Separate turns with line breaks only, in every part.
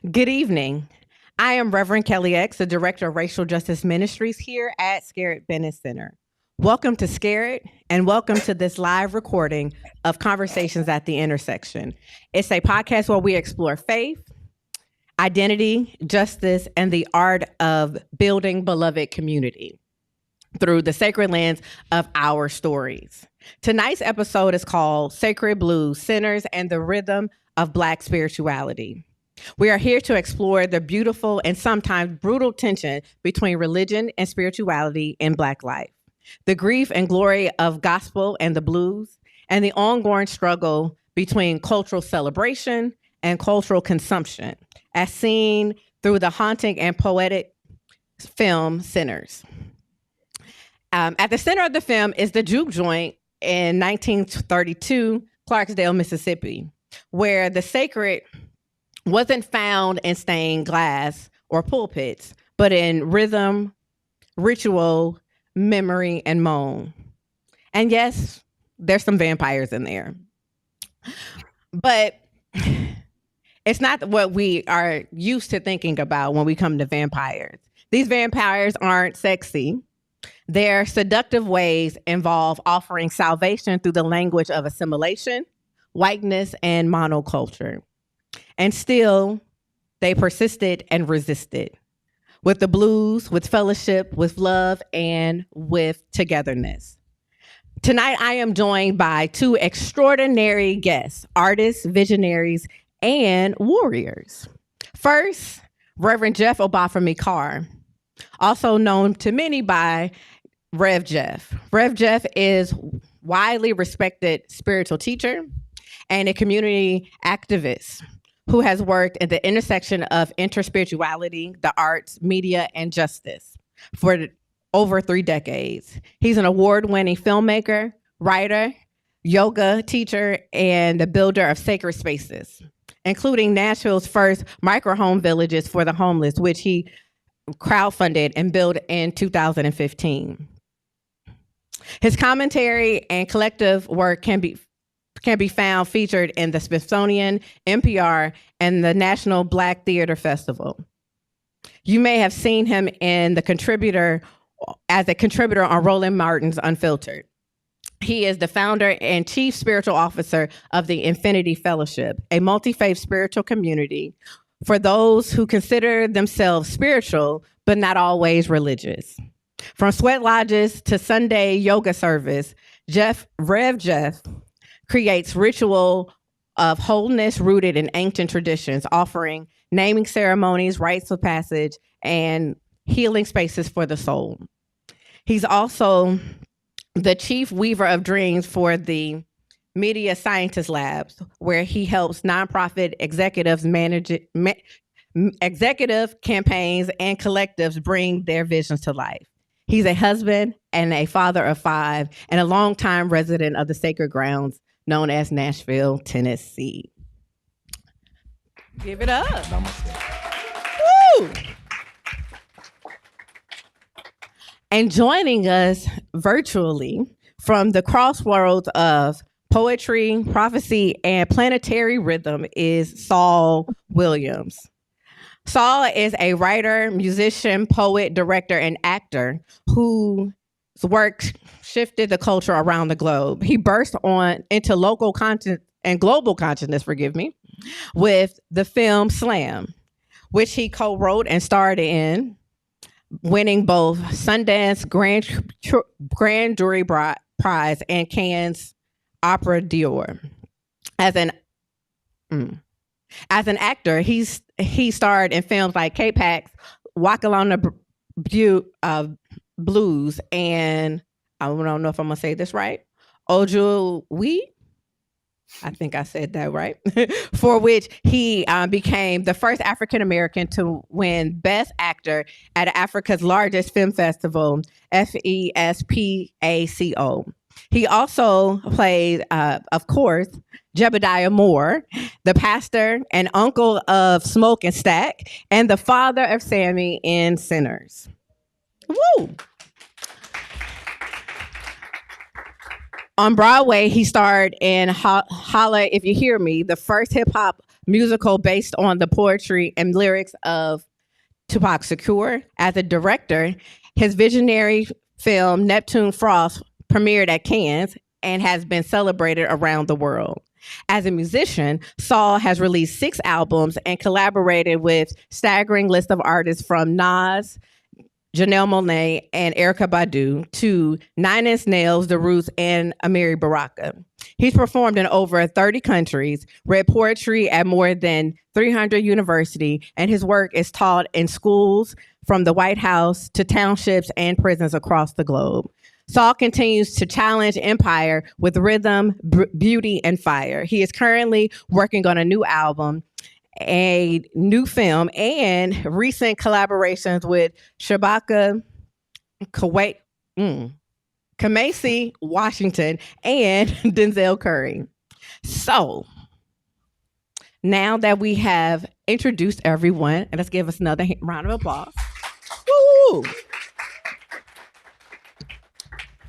Good evening. I am Reverend Kelli X, the Director of Racial Justice Ministries here at Scarritt Bennett Center. Welcome to Scarritt, and welcome to this live recording of Conversations at the Intersection. It's a podcast where we explore faith, identity, justice, and the art of building beloved community through the sacred lens of our stories. Tonight's episode is called Sacred Blues, Sinners, and the Rhythm of Black Spirituality. We are here to explore the beautiful and sometimes brutal tension between religion and spirituality in Black life, the grief and glory of gospel and the blues, and the ongoing struggle between cultural celebration and cultural consumption, as seen through the haunting and poetic film Sinners. At the center of the film is the juke joint in 1932, Clarksdale, Mississippi, where the sacred wasn't found in stained glass or pulpits, but in rhythm, ritual, memory, and moan. And yes, there's some vampires in there. But it's not what we are used to thinking about when we come to vampires. These vampires aren't sexy. Their seductive ways involve offering salvation through the language of assimilation, whiteness, and monoculture. And still, they persisted and resisted with the blues, with fellowship, with love, and with togetherness. Tonight, I am joined by two extraordinary guests, artists, visionaries, and warriors. First, Reverend Jeff Obafemi Carr, also known to many by Rev Jeff. Rev Jeff is widely respected spiritual teacher and a community activist who has worked at the intersection of interspirituality, the arts, media, and justice for over 3 decades. He's an award-winning filmmaker, writer, yoga teacher, and the builder of sacred spaces, including Nashville's first micro-home villages for the homeless, which he crowdfunded and built in 2015. His commentary and collective work can be found featured in the Smithsonian, NPR, and the National Black Theater Festival. You may have seen him as a contributor on Roland Martin's Unfiltered. He is the founder and chief spiritual officer of the Infinity Fellowship, a multi-faith spiritual community for those who consider themselves spiritual, but not always religious. From sweat lodges to Sunday yoga service, Rev Jeff creates ritual of wholeness rooted in ancient traditions, offering naming ceremonies, rites of passage, and healing spaces for the soul. He's also the chief weaver of dreams for the Media Scientist Labs, where he helps nonprofit executives manage executive campaigns and collectives bring their visions to life. He's a husband and a father of 5 and a longtime resident of the sacred grounds known as Nashville, Tennessee. Give it up. Woo! And joining us virtually from the crossroads of poetry, prophecy, and planetary rhythm is Saul Williams. Saul is a writer, musician, poet, director, and actor whose work shifted the culture around the globe. He burst into local content and global consciousness, with the film Slam, which he co-wrote and starred in, winning both Sundance Grand Jury Prize and Cannes Opera d'Or. As an actor, he starred in films like K-Pax, Walk Along the Blues, and I don't know if I'm gonna say this right, Ojuwi, I think I said that right, for which he became the first African American to win Best Actor at Africa's largest film festival, FESPACO. He also played, of course, Jebediah Moore, the pastor and uncle of Smoke and Stack, and the father of Sammy in Sinners. Woo! On Broadway, he starred in Holla If You Hear Me, the first hip hop musical based on the poetry and lyrics of Tupac Shakur. As a director, his visionary film Neptune Frost premiered at Cannes and has been celebrated around the world. As a musician, Saul has released 6 albums and collaborated with staggering list of artists from Nas, Janelle Monáe, and Erykah Badu to Nine Inch Nails, The Roots, and Amiri Baraka. He's performed in over 30 countries, read poetry at more than 300 universities, and his work is taught in schools from the White House to townships and prisons across the globe. Saul continues to challenge empire with rhythm, beauty, and fire. He is currently working on a new album, a new film, and recent collaborations with Shabaka Kamasi Washington and Denzel Curry. So now that we have introduced everyone, and let's give us another round of applause. Woo!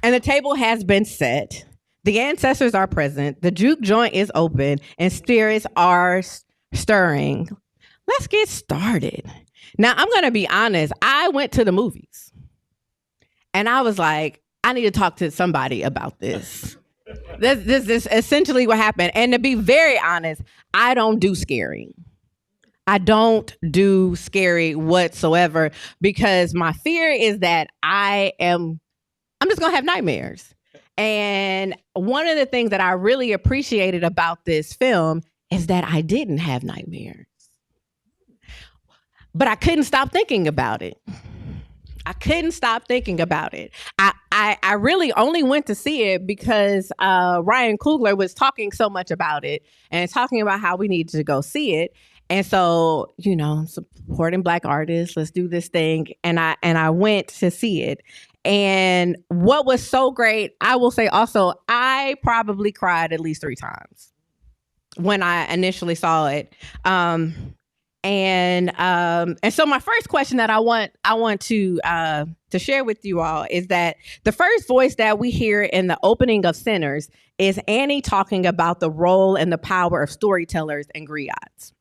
And the table has been set. The ancestors are present. The juke joint is open, and spirits are stirring. Let's get started. Now, I'm going to be honest. I went to the movies, and I was like, I need to talk to somebody about this. This is essentially what happened. And to be very honest, I don't do scary. I don't do scary whatsoever because my fear is that I'm just going to have nightmares. And one of the things that I really appreciated about this film is that I didn't have nightmares. But I couldn't stop thinking about it. I really only went to see it because Ryan Coogler was talking so much about it and talking about how we needed to go see it. And so, supporting Black artists, let's do this thing. And I went to see it. And what was so great, I will say also, I probably cried at least 3 times when I initially saw it. And so my first question that I want to share with you all is that the first voice that we hear in the opening of Sinners is Annie talking about the role and the power of storytellers and griots.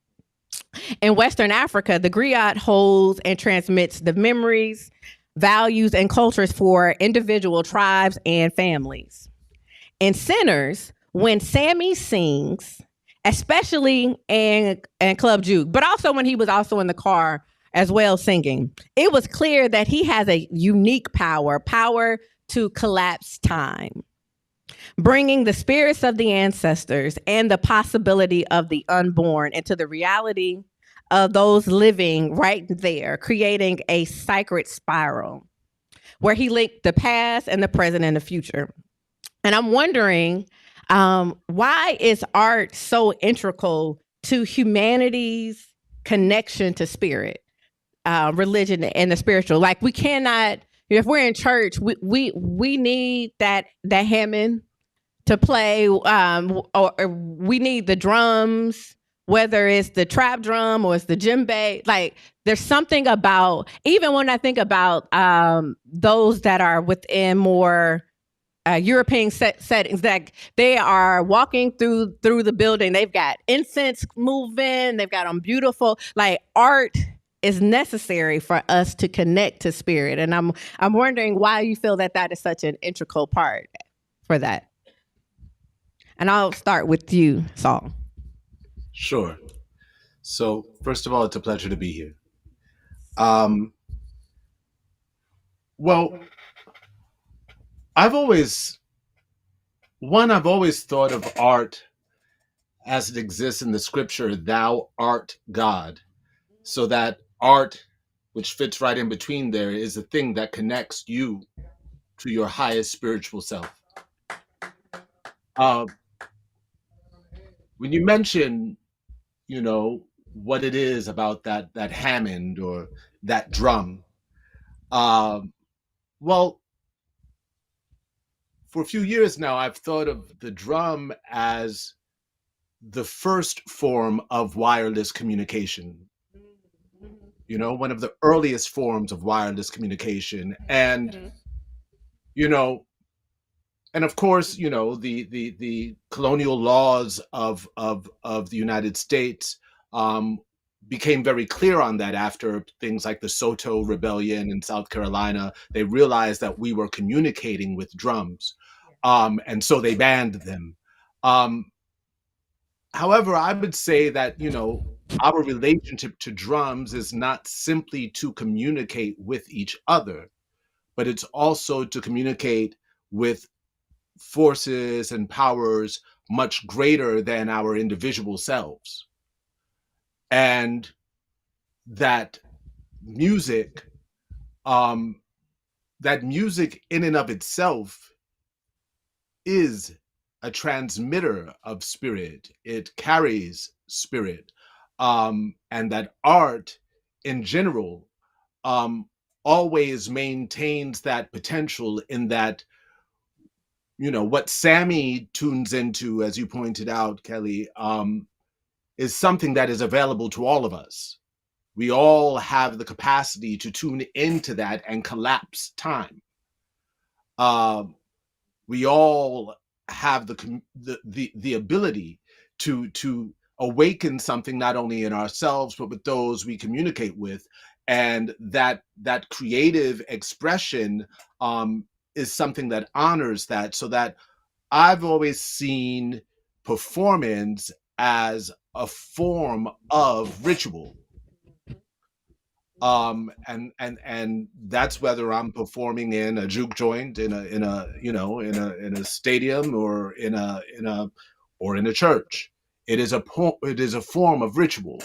In Western Africa, the griot holds and transmits the memories, values, and cultures for individual tribes and families. In Sinners, when Sammy sings, especially in Club Juke, but also when he was also in the car as well singing, it was clear that he has a unique power to collapse time, bringing the spirits of the ancestors and the possibility of the unborn into the reality of those living right there, creating a sacred spiral where he linked the past and the present and the future. And I'm wondering, why is art so integral to humanity's connection to spirit, religion, and the spiritual? Like, we cannot, if we're in church, we need that Hammond to play, or we need the drums, whether it's the trap drum or it's the djembe. Like, there's something about, even when I think about those that are within more European settings, that they are walking through the building, they've got incense moving, they've got them beautiful. Like, art is necessary for us to connect to spirit. And I'm wondering why you feel that is such an integral part for that. And I'll start with you, Saul.
Sure. So first of all, it's a pleasure to be here. Well, I've always thought of art as it exists in the scripture, thou art God. So that art, which fits right in between there, is the thing that connects you to your highest spiritual self. When you mention, what it is about that Hammond or that drum, well, for a few years now, I've thought of the drum as the first form of wireless communication. One of the earliest forms of wireless communication. And, and of course, you know, the colonial laws of the United States um, became very clear on that after things like the Soto Rebellion in South Carolina. They realized that we were communicating with drums, and so they banned them. Um, However, I would say that, you know, our relationship to drums is not simply to communicate with each other, but it's also to communicate with forces and powers much greater than our individual selves. And that music, um, that music in and of itself is a transmitter of spirit. It carries spirit. And that art in general um, always maintains that potential in that, you know, what Sammy tunes into, as you pointed out, Kelly, is something that is available to all of us. We all have the capacity to tune into that and collapse time. Um, we all have the ability to awaken something not only in ourselves but with those we communicate with, and that creative expression is something that honors that. So that I've always seen performance as a form of ritual. And that's whether I'm performing in a juke joint, in a you know, in a stadium, or in a church. It is a form of ritual.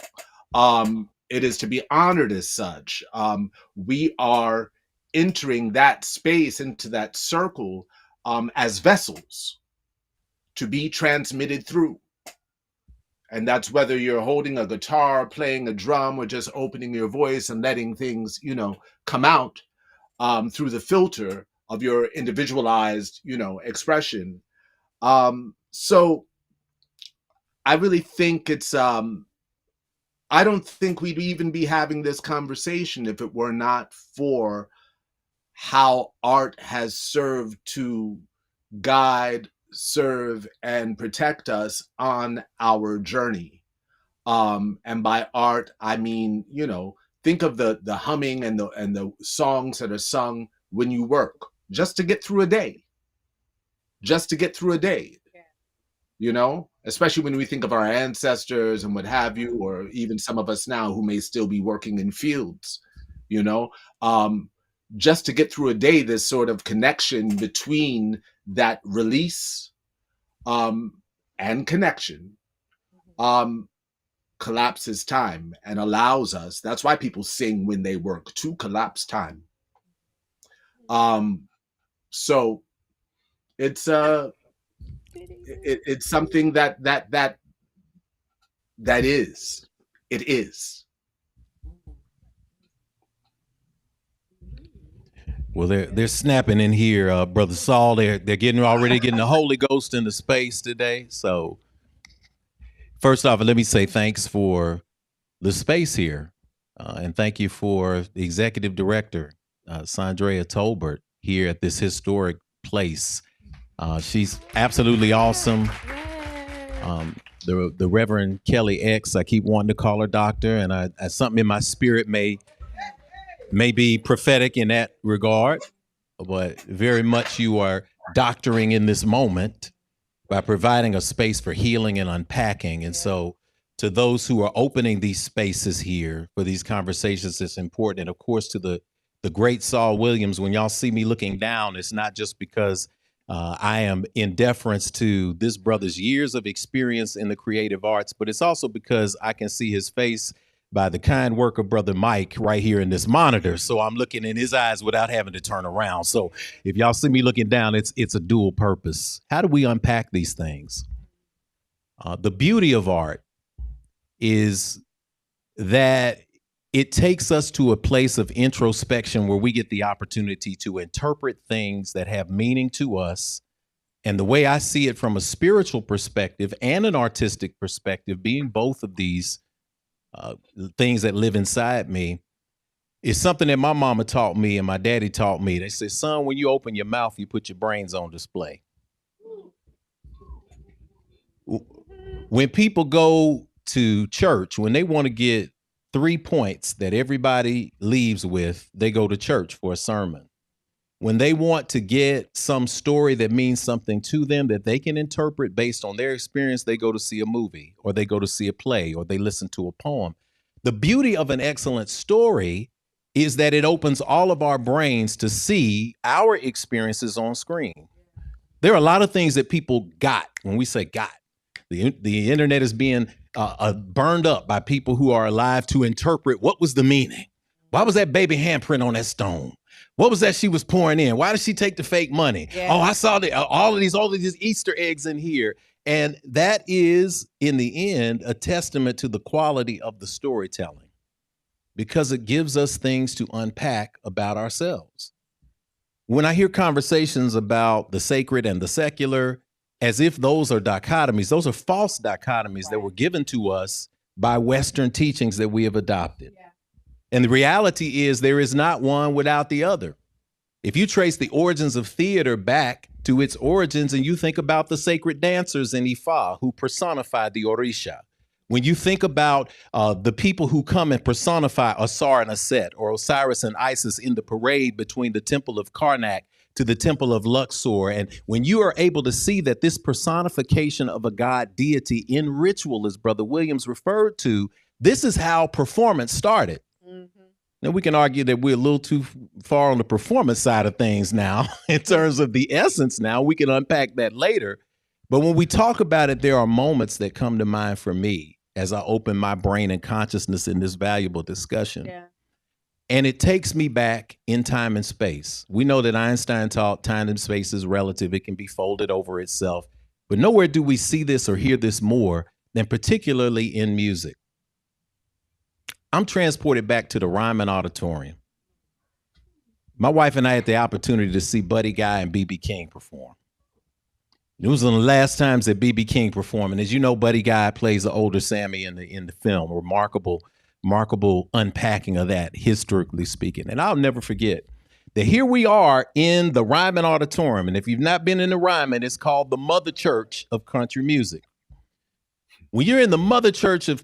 It is to be honored as such. We are entering that space, into that circle, as vessels to be transmitted through. And that's whether you're holding a guitar, playing a drum, or just opening your voice and letting things, you know, come out through the filter of your individualized, you know, expression. So I really think I don't think we'd even be having this conversation if it were not for how art has served to guide, serve, and protect us on our journey. And by art, I mean, you know, think of the humming and the songs that are sung when you work, just to get through a day, just to get through a day. You know, especially when we think of our ancestors and what have you, or even some of us now who may still be working in fields, you know, um, just to get through a day, this sort of connection between that release um, and connection um, collapses time and allows us. That's why people sing when they work, to collapse time. Um, so it's it's something that is, it is.
Well, they're snapping in here, brother Saul. They're already getting the Holy Ghost into space today. So first off, let me say thanks for the space here, and thank you for the executive director, Sandrea Tolbert, here at this historic place. She's absolutely awesome. The Reverend Kelli X, I keep wanting to call her doctor, and I something in my spirit may be prophetic in that regard, but very much you are doctoring in this moment by providing a space for healing and unpacking. And so to those who are opening these spaces here for these conversations, it's important. And of course, to the great Saul Williams, when y'all see me looking down, it's not just because I am in deference to this brother's years of experience in the creative arts, but it's also because I can see his face by the kind work of brother Mike right here in this monitor. So I'm looking in his eyes without having to turn around. So if y'all see me looking down, it's a dual purpose. How do we unpack these things? The beauty of art is that it takes us to a place of introspection where we get the opportunity to interpret things that have meaning to us. And the way I see it from a spiritual perspective and an artistic perspective, being both of these things that live inside me, is something that my mama taught me and my daddy taught me. They say, son, when you open your mouth, you put your brains on display. When people go to church, when they want to get 3 points that everybody leaves with, they go to church for a sermon. When they want to get some story that means something to them that they can interpret based on their experience, they go to see a movie, or they go to see a play, or they listen to a poem. The beauty of an excellent story is that it opens all of our brains to see our experiences on screen. There are a lot of things that people got. When we say got, the internet is being burned up by people who are alive to interpret what was the meaning. Why was that baby handprint on that stone? What was that she was pouring in? Why did she take the fake money? Yeah. Oh, I saw all of these Easter eggs in here. And that is, in the end, a testament to the quality of the storytelling, because it gives us things to unpack about ourselves. When I hear conversations about the sacred and the secular, as if those are dichotomies, those are false dichotomies that were given to us by Western teachings that we have adopted. Yeah. And the reality is there is not one without the other. If you trace the origins of theater back to its origins and you think about the sacred dancers in Ifa who personified the Orisha, when you think about the people who come and personify Osar and Aset, or Osiris and Isis in the parade between the temple of Karnak to the temple of Luxor, and when you are able to see that this personification of a god deity in ritual, as Brother Williams referred to, this is how performance started. Now, we can argue that we're a little too far on the performance side of things now in terms of the essence now. We can unpack that later. But when we talk about it, there are moments that come to mind for me as I open my brain and consciousness in this valuable discussion. Yeah. And it takes me back in time and space. We know that Einstein taught time and space is relative. It can be folded over itself. But nowhere do we see this or hear this more than particularly in music. I'm transported back to the Harambee Auditorium. My wife and I had the opportunity to see Buddy Guy and B.B. King perform. It was one of the last times that B.B. King performed. And as you know, Buddy Guy plays the older Sammy in the film. Remarkable unpacking of that, historically speaking. And I'll never forget that here we are in the Harambee Auditorium. And if you've not been in the Harambee, it's called the Mother Church of Country Music. When you're in the Mother Church of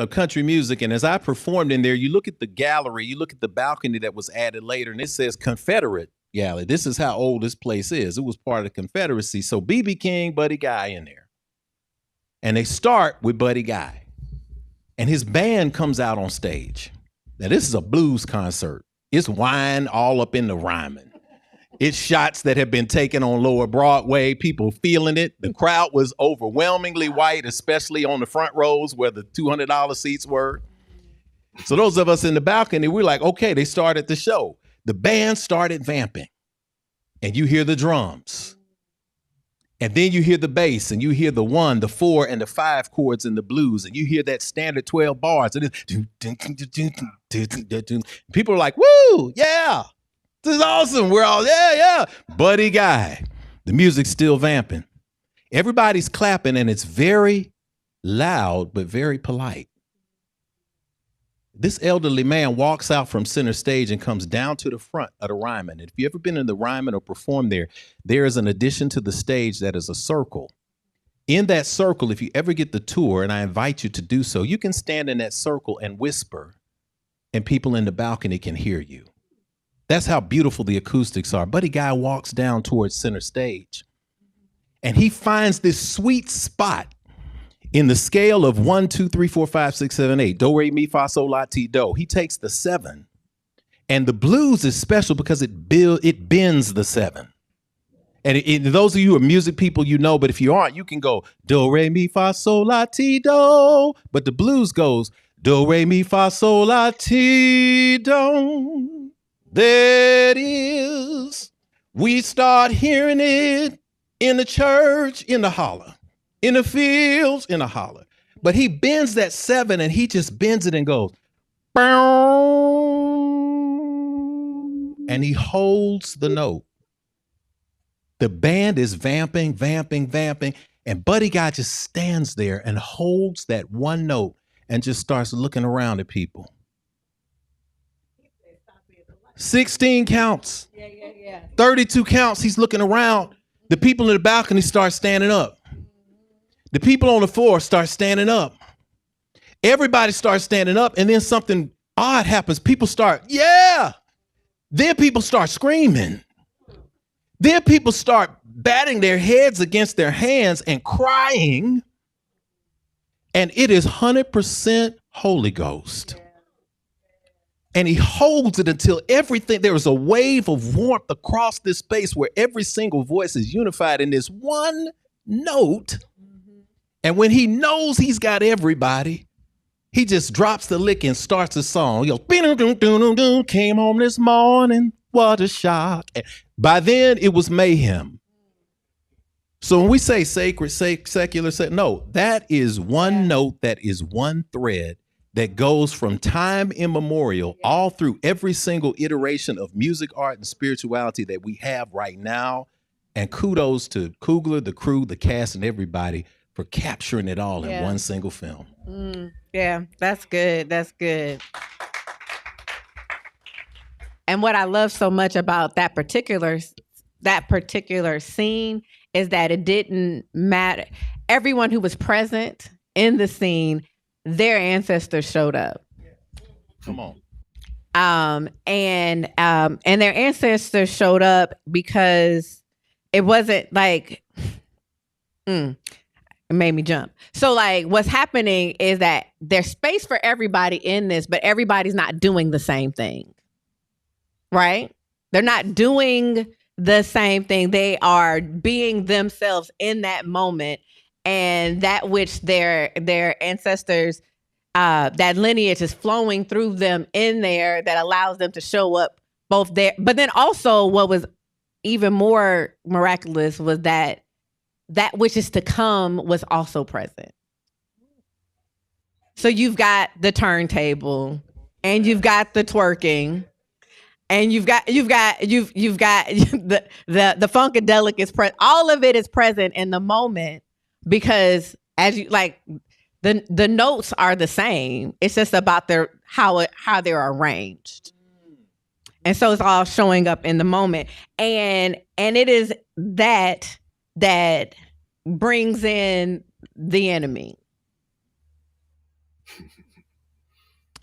Country Music, and as I performed in there, you look at the gallery, you look at the balcony that was added later, and it says Confederate Gallery. This is how old this place is. It was part of the Confederacy. So B.B. King, Buddy Guy in there. And they start with Buddy Guy. And his band comes out on stage. Now, this is a blues concert. It's wine all up in the rhyming. It's shots that have been taken on Lower Broadway, people feeling it. The crowd was overwhelmingly white, especially on the front rows where the $200 seats were. So those of us in the balcony, we're like, okay, they started the show. The band started vamping, and you hear the drums. And then you hear the bass, and you hear the 1, the 4, and the 5 chords in the blues, and you hear that standard 12 bars. And people are like, woo, yeah. This is awesome. We're all, yeah. Buddy Guy. The music's still vamping. Everybody's clapping, and it's very loud, but very polite. This elderly man walks out from center stage and comes down to the front of the Ryman. And if you've ever been in the Ryman or performed there, there is an addition to the stage that is a circle. In that circle, if you ever get the tour, and I invite you to do so, you can stand in that circle and whisper, and people in the balcony can hear you. That's how beautiful the acoustics are. Buddy Guy walks down towards center stage, and he finds this sweet spot in the scale of 1, 2, 3, 4, 5, 6, 7, 8. Do, re, mi, fa, sol, la, ti, do. He takes the 7, and the blues is special because it bends the 7. And those of you who are music people, you know, but if you aren't, you can go do, re, mi, fa, sol, la, ti, do. But the blues goes do, re, mi, fa, sol, la, ti, do. There it is. We start hearing it in the church, in the holler, in the fields, in the holler. But he bends that 7, and he just bends it and goes, and he holds the note. The band is vamping, and Buddy Guy just stands there and holds that one note and just starts looking around at people. 16 counts, 32 counts. He's looking around. The people in the balcony start standing up. The people on the floor start standing up. Everybody starts standing up, and then something odd happens. People start, yeah. Then people start screaming. Then people start batting their heads against their hands and crying. And it is 100% Holy Ghost. And he holds it until everything, there is a wave of warmth across this space where every single voice is unified in this one note. And when he knows he's got everybody, he just drops the lick and starts a song. He goes, came home this morning, what a shock. And by then, it was mayhem. So when we say sacred, secular, no, that is one note, that is one thread that goes from time immemorial all through every single iteration of music, art, and spirituality that we have right now. And kudos to Coogler, the crew, the cast, and everybody for capturing it all in one single film.
Yeah, that's good. That's good. And what I love so much about that particular scene is that it didn't matter. Everyone who was present in the scene, their ancestors showed up.
Come on.
And their ancestors showed up because it wasn't like, it made me jump. So like what's happening is that there's space for everybody in this, but everybody's not doing the same thing. Right? They're not doing the same thing. They are being themselves in that moment, and that which their ancestors, that lineage is flowing through them in there that allows them to show up both there. But then also what was even more miraculous was that which is to come was also present. So you've got the turntable and you've got the twerking. And you've got the funkadelic is present. All of it is present in the moment because as you like the notes are the same. It's just about how they're arranged. And so it's all showing up in the moment. And it is that brings in the enemy.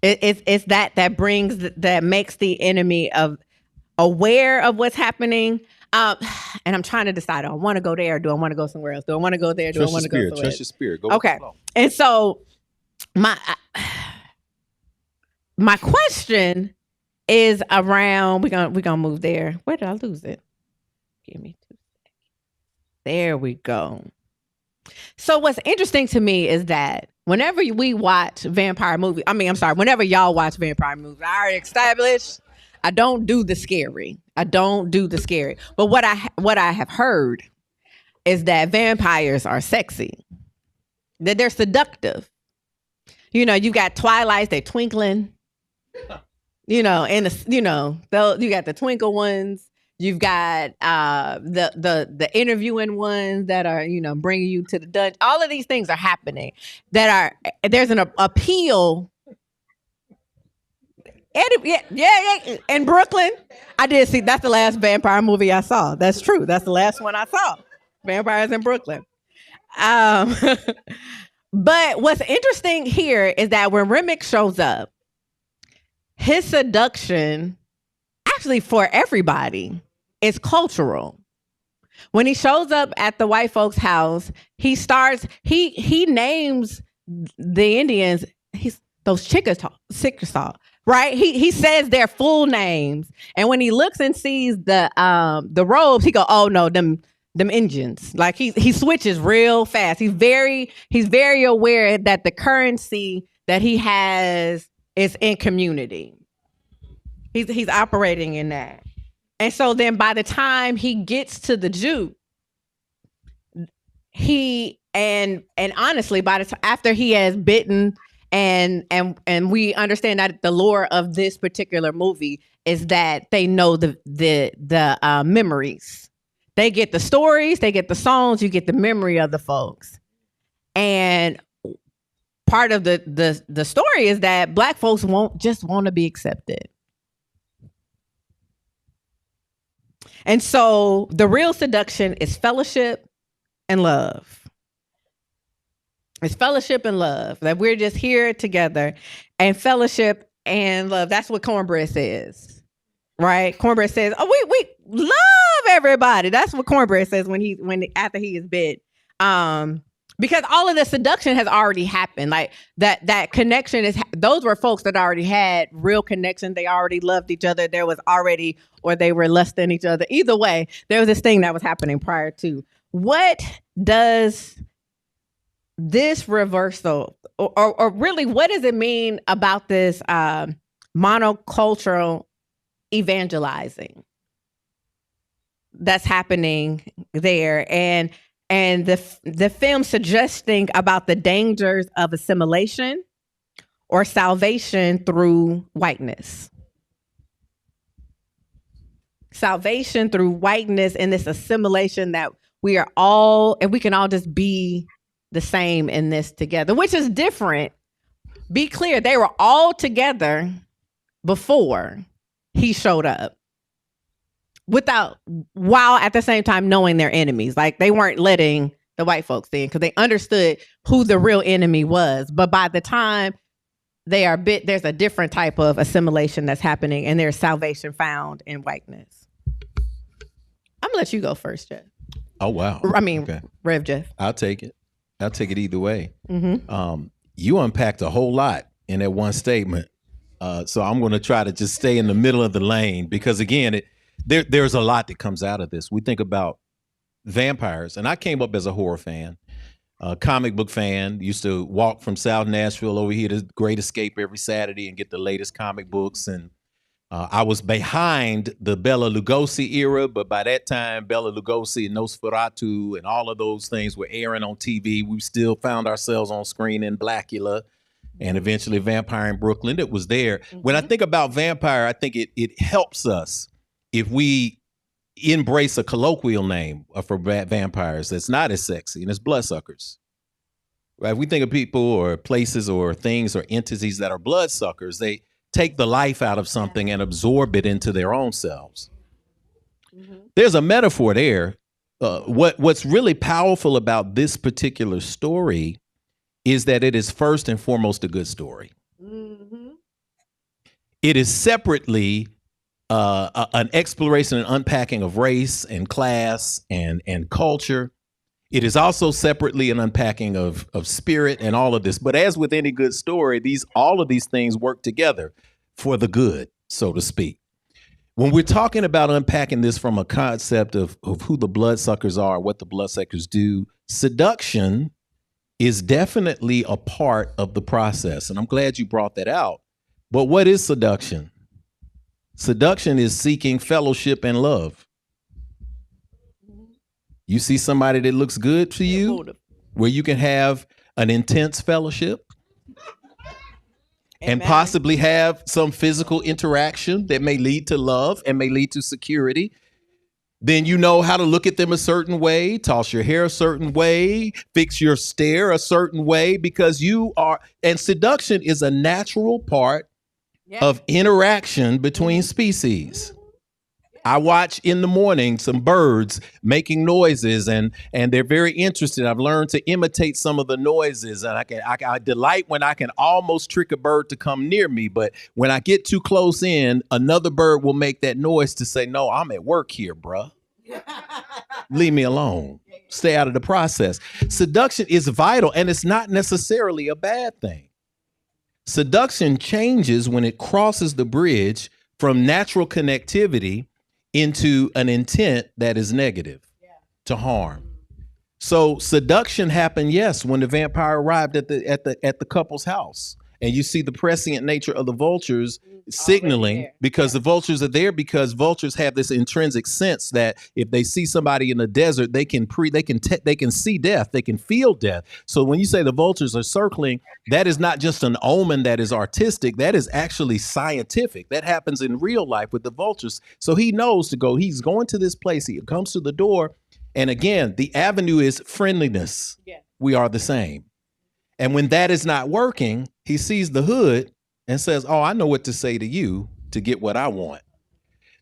It's that makes the enemy aware of what's happening. And I'm trying to decide, do I want to go there or do I want to go somewhere else? Do I want to go there? Do I want to go somewhere else?
Trust your spirit. Go
okay. And so my question is around, we're gonna move there. Where did I lose it? Give me 2 seconds. There we go. So what's interesting to me is that whenever we watch vampire movies, whenever y'all watch vampire movies, I already established I don't do the scary. But what I have heard is that vampires are sexy, that they're seductive. You know, you got Twilight, they're twinkling. You know, and you got the twinkle ones. You've got the interviewing ones that are, bringing you to the dungeon. All of these things are happening there's an appeal. In Brooklyn, I did see, that's the last vampire movie I saw. That's true. That's the last one I saw. Vampires in Brooklyn. But what's interesting here is that when Remick shows up, his seduction, actually for everybody, is cultural. When he shows up at the white folks' house, he names the Indians, those Chickasaw, right? He says their full names. And when he looks and sees the robes, he goes, oh no, them Indians. Like he switches real fast. He's very aware that the currency that he has is in community. He's operating in that. And so then by the time he gets to the Jew, and honestly, by the time after he has bitten and we understand that the lore of this particular movie is that they know the memories. They get the stories, they get the songs, you get the memory of the folks. And part of the story is that Black folks want to be accepted. And so the real seduction is fellowship and love. It's fellowship and love. That we're just here together, and fellowship and love. That's what cornbread says, right? Cornbread says, "Oh, we love everybody." That's what cornbread says after he is bit. Because all of the seduction has already happened. Like that connection those were folks that already had real connection. They already loved each other. There was already, or they were less than each other. Either way, there was this thing that was happening prior to. What does this reversal, or really, what does it mean about this monocultural evangelizing that's happening there? And the film suggesting about the dangers of assimilation or salvation through whiteness. Salvation through whiteness and this assimilation that we are all, and we can all just be the same in this together, which is different. Be clear, they were all together before he showed up. While at the same time knowing their enemies. Like they weren't letting the white folks in because they understood who the real enemy was. But by the time they are bit, there's a different type of assimilation that's happening, and there's salvation found in whiteness. I'm gonna let you go first, Jeff.
Oh, wow.
I mean,
okay.
Rev Jeff.
I'll take it either way.
Mm-hmm.
You unpacked a whole lot in that one statement. So I'm going to try to just stay in the middle of the lane because, again, there's a lot that comes out of this. We think about vampires, and I came up as a horror fan, comic book fan, used to walk from South Nashville over here to Great Escape every Saturday and get the latest comic books. And I was behind the Bela Lugosi era, but by that time, Bela Lugosi and Nosferatu and all of those things were airing on TV. We still found ourselves on screen in Blackula and eventually Vampire in Brooklyn. It was there. Mm-hmm. When I think about vampire, I think it helps us if we embrace a colloquial name for vampires that's not as sexy, and it's bloodsuckers. Right? If we think of people or places or things or entities that are bloodsuckers, they take the life out of something and absorb it into their own selves. Mm-hmm. There's a metaphor there. What's really powerful about this particular story is that it is first and foremost a good story. Mm-hmm. It is separately an exploration and unpacking of race and class and culture. It is also separately an unpacking of spirit and all of this. But as with any good story, all of these things work together for the good, so to speak. When we're talking about unpacking this from a concept of who the bloodsuckers are, what the bloodsuckers do, seduction is definitely a part of the process. And I'm glad you brought that out. But what is seduction? Seduction is seeking fellowship and love. You see somebody that looks good to you, where you can have an intense fellowship and possibly have some physical interaction that may lead to love and may lead to security. Then you know how to look at them a certain way, toss your hair a certain way, fix your stare a certain way, because and seduction is a natural part of interaction between species. I watch in the morning some birds making noises, and they're very interested. I've learned to imitate some of the noises, and I delight when I can almost trick a bird to come near me. But when I get too close in, another bird will make that noise to say, "No, I'm at work here, bruh. Leave me alone. Stay out of the process." Seduction is vital, and it's not necessarily a bad thing. Seduction changes when it crosses the bridge from natural connectivity into an intent that is negative, to harm. So seduction happened, yes, when the vampire arrived at the couple's house, and you see the prescient nature of the vultures signaling, because the vultures are there because vultures have this intrinsic sense that if they see somebody in the desert, they can see death, they can feel death. So when you say the vultures are circling, that is not just an omen that is artistic, that is actually scientific. That happens in real life with the vultures. So he knows to go, he's going to this place, he comes to the door, and again, the avenue is friendliness. Yeah. We are the same. And when that is not working, he sees the hood and says, "Oh, I know what to say to you to get what I want."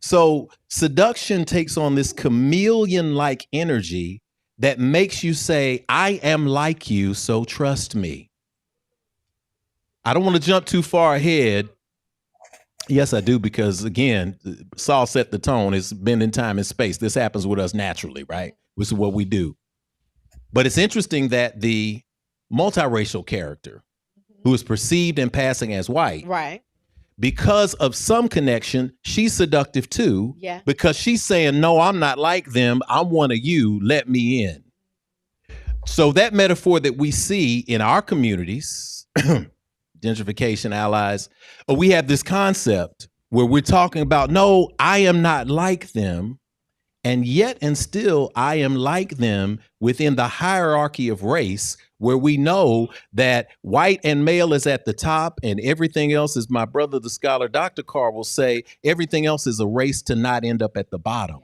So seduction takes on this chameleon-like energy that makes you say, I am like you, so trust me. I don't want to jump too far ahead. Yes, I do, because again, Saul set the tone. It's been in time and space. This happens with us naturally, right? This is what we do. But it's interesting that the multiracial character who is perceived in passing as white,
Right.
because of some connection, she's seductive too.
Yeah.
Because she's saying, no, I'm not like them. I'm one of you. Let me in. So that metaphor that we see in our communities, gentrification allies, we have this concept where we're talking about, no, I am not like them. And yet and still, I am like them within the hierarchy of race, where we know that white and male is at the top and everything else, is, my brother, the scholar, Dr. Carr, will say, everything else is a race to not end up at the bottom.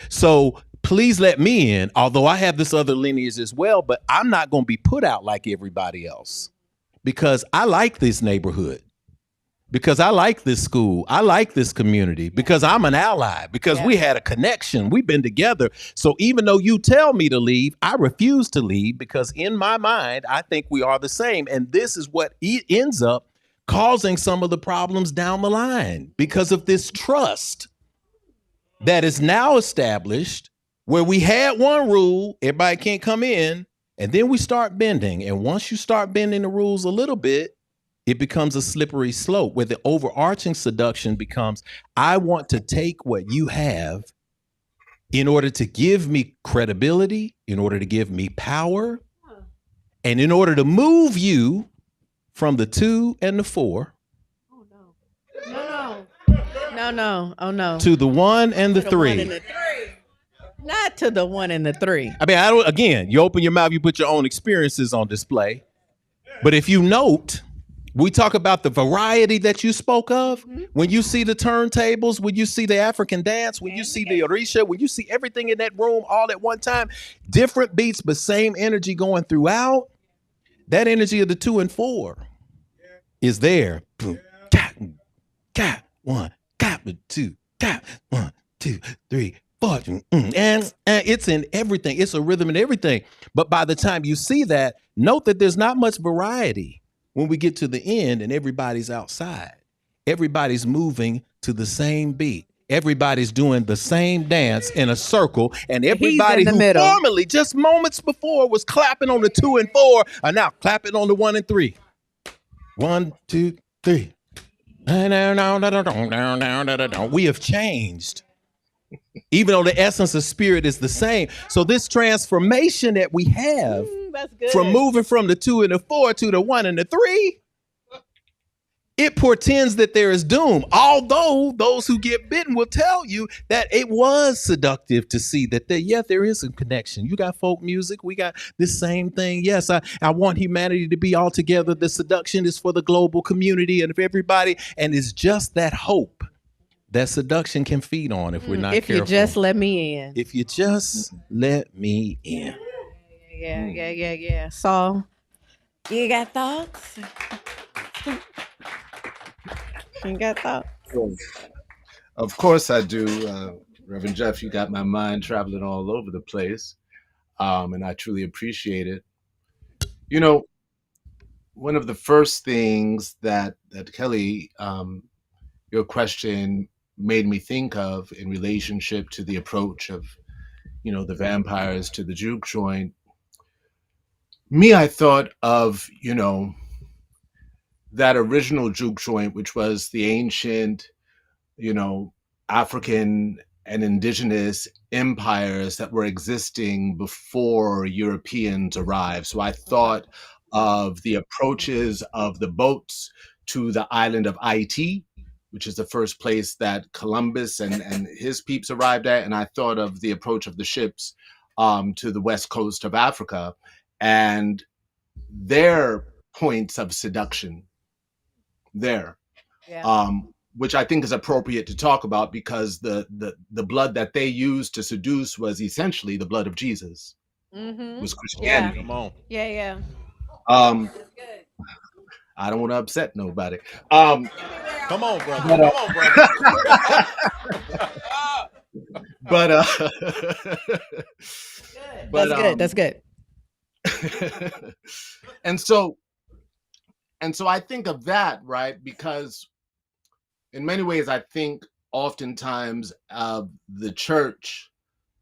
So please let me in, although I have this other lineage as well, but I'm not going to be put out like everybody else, because I like this neighborhood, because I like this school, I like this community, because I'm an ally, because we had a connection, we've been together. So even though you tell me to leave, I refuse to leave, because in my mind, I think we are the same. And this is what ends up causing some of the problems down the line, because of this trust that is now established, where we had one rule, everybody can't come in, and then we start bending. And once you start bending the rules a little bit, it becomes a slippery slope, where the overarching seduction becomes, I want to take what you have in order to give me credibility, in order to give me power, and in order to move you from the 2 and the 4
No. Oh no.
to the 1 and the 3.
Not to the 1 and the 3.
I mean, again, you open your mouth, you put your own experiences on display. But if you note, we talk about the variety that you spoke of. When you see the turntables, when you see the African dance, when you see the Orisha, when you see everything in that room all at one time, different beats, but same energy going throughout, that energy of the 2 and 4 is there. Boom, got 1, got 2, got 1, 2, 3, 4. And it's in everything. It's a rhythm in everything. But by the time you see that, note that there's not much variety. When we get to the end and everybody's outside, everybody's moving to the same beat. Everybody's doing the same dance in a circle, and everybody who formerly just moments before was clapping on the 2 and 4 are now clapping on the 1 and 3. 1, 2, 3. We have changed, even though the essence of spirit is the same. So this transformation that we have, from moving from the 2 and the 4 to the 1 and the 3, it portends that there is doom. Although those who get bitten will tell you that it was seductive to see that there is a connection. You got folk music, we got this same thing. Yes, I want humanity to be all together. The seduction is for the global community and of everybody. And it's just that hope that seduction can feed on if we're not careful.
If you just let me in.
If you just let me in.
Yeah. So, you got thoughts? You got thoughts?
Of course I do. Reverend Jeff, you got my mind traveling all over the place. And I truly appreciate it. You know, one of the first things that Kelli, your question made me think of in relationship to the approach of, the vampires to the juke joint. I thought of, that original juke joint, which was the ancient, African and indigenous empires that were existing before Europeans arrived. So I thought of the approaches of the boats to the island of Haiti, which is the first place that Columbus and his peeps arrived at. And I thought of the approach of the ships to the west coast of Africa and their points of seduction there, which I think is appropriate to talk about because the blood that they used to seduce was essentially the blood of Jesus. Was Christianity.
Come on.
Yeah.
I don't want to upset nobody.
Come on, brother.
But
That's good.
and so I think of that, right? Because in many ways, I think oftentimes of the church,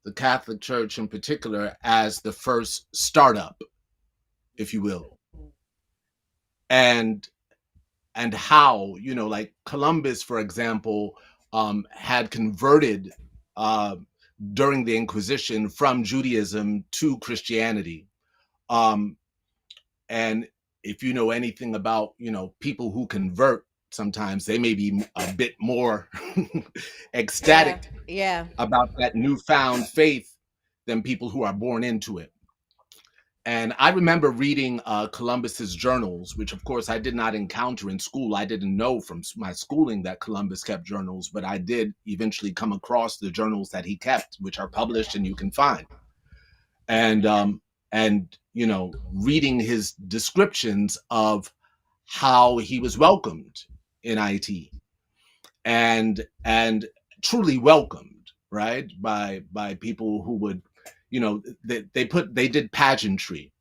the Catholic Church in particular, as the first startup, if you will, and how, you know, like Columbus, for example, had converted uh, during the Inquisition from Judaism to Christianity. Um, and if you know anything about, you know, people who convert, sometimes they may be a bit more ecstatic
Yeah.
about that newfound faith than people who are born into it. And I remember reading Columbus's journals, which of course I did not encounter in school. I didn't know from my schooling that Columbus kept journals, but I did eventually come across the journals that he kept, which are published and you can find. And you know, reading his descriptions of how he was welcomed in IT, and truly welcomed, right, by people who would, you know, they did pageantry,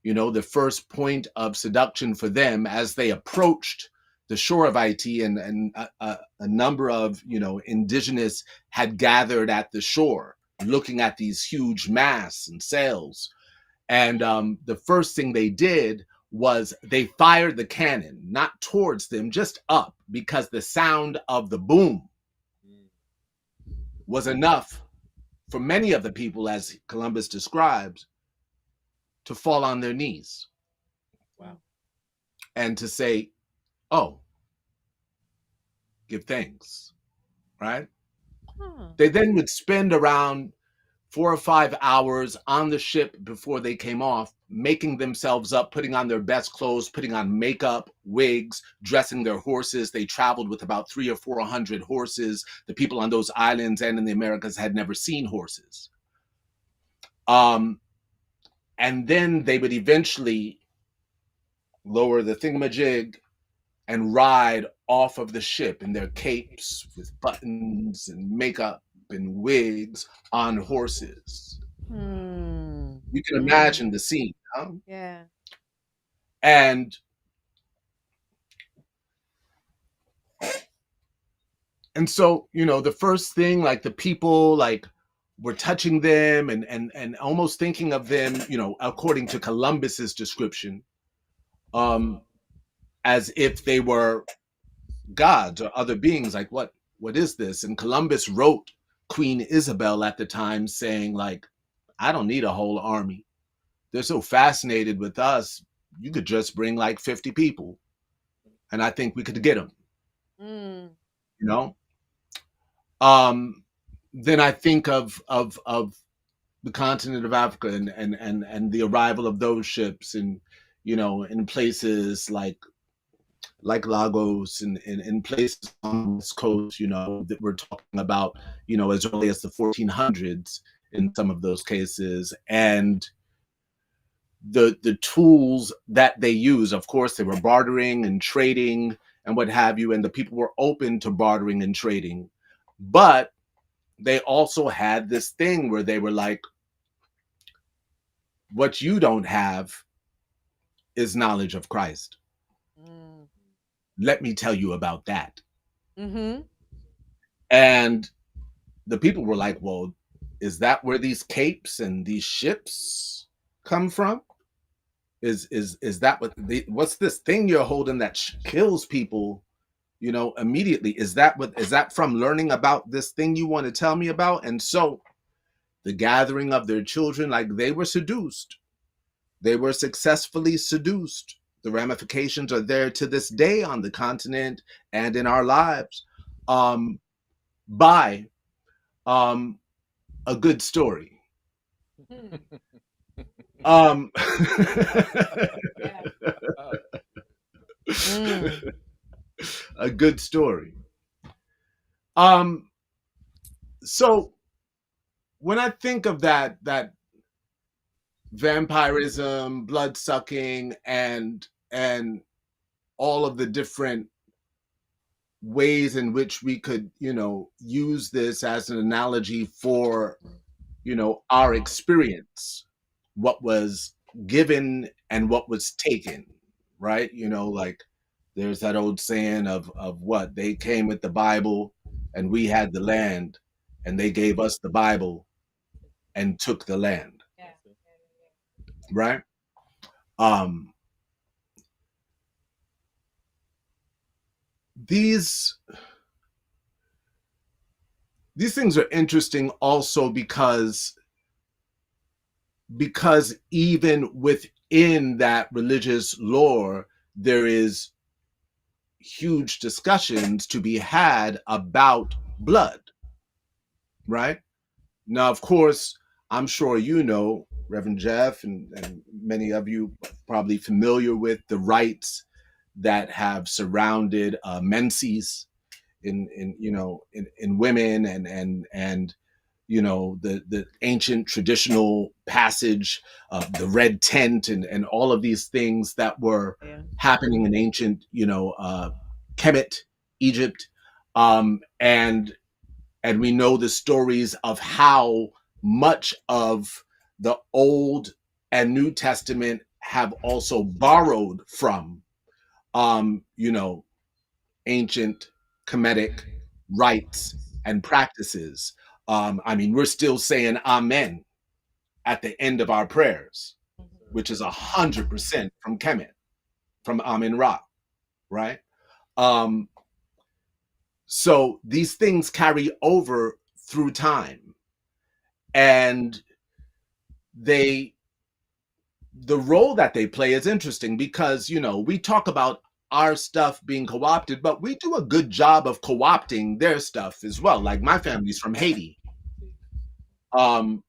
you know, the first point of seduction for them as they approached the shore of IT, and a number of, you know, indigenous had gathered at the shore looking at these huge masts and sails. And the first thing they did was they fired the cannon, not towards them, just up, because the sound of the boom was enough for many of the people, as Columbus describes, to fall on their knees.
Wow.
And to say, oh, give thanks, right? They then would spend around 4 or 5 hours on the ship before they came off, making themselves up, putting on their best clothes, putting on makeup, wigs, dressing their horses. They traveled with about 300 or 400 horses. The people on those islands and in the Americas had never seen horses. And then they would eventually lower the thingamajig and ride off of the ship in their capes with buttons and makeup and wigs on horses. You can imagine the scene, huh?
Yeah.
And so, you know, the first thing, like, the people, like, were touching them and almost thinking of them, you know, according to Columbus's description, as if they were gods or other beings. Like, what is this? And Columbus wrote Queen Isabel at the time saying, like, I don't need a whole army. They're so fascinated with us. You could just bring like 50 people, and I think we could get them. You know. Then I think of the continent of Africa and the arrival of those ships, and, you know, in places like Lagos and in places on the West Coast, you know, that we're talking about, you know, as early as the 1400s in some of those cases. And the tools that they use, of course, they were bartering and trading and what have you, and the people were open to bartering and trading. But they also had this thing where they were like, what you don't have is knowledge of Christ. Let me tell you about that. And the people were like, well, is that where these capes and these ships come from? Is that what's this thing you're holding that kills people, you know, immediately? Is that from learning about this thing you want to tell me about? And so the gathering of their children, like, they were seduced. They were successfully seduced. The ramifications are there to this day on the continent and in our lives, by a good story. A good story. So when I think of that vampirism, blood sucking, and all of the different ways in which we could, you know, use this as an analogy for, our experience, what was given and what was taken, right? Like there's that old saying of what they came with the Bible and we had the land, and they gave us the Bible and took the land, right? Um, these things are interesting also because even within that religious lore, there is huge discussions to be had about blood, right? Now, of course, I'm sure Reverend Jeff, and many of you probably familiar with the rites that have surrounded menses in women, and the ancient traditional passage of the red tent, and all of these things that were happening in ancient Kemet, Egypt, and we know the stories of how much of the Old and New Testament have also borrowed from ancient Kemetic rites and practices. We're still saying amen at the end of our prayers, which is 100% from Kemet, from Amen Ra, right? So these things carry over through time, and the role that they play is interesting because, we talk about our stuff being co-opted, but we do a good job of co-opting their stuff as well. Like my family's from Haiti. And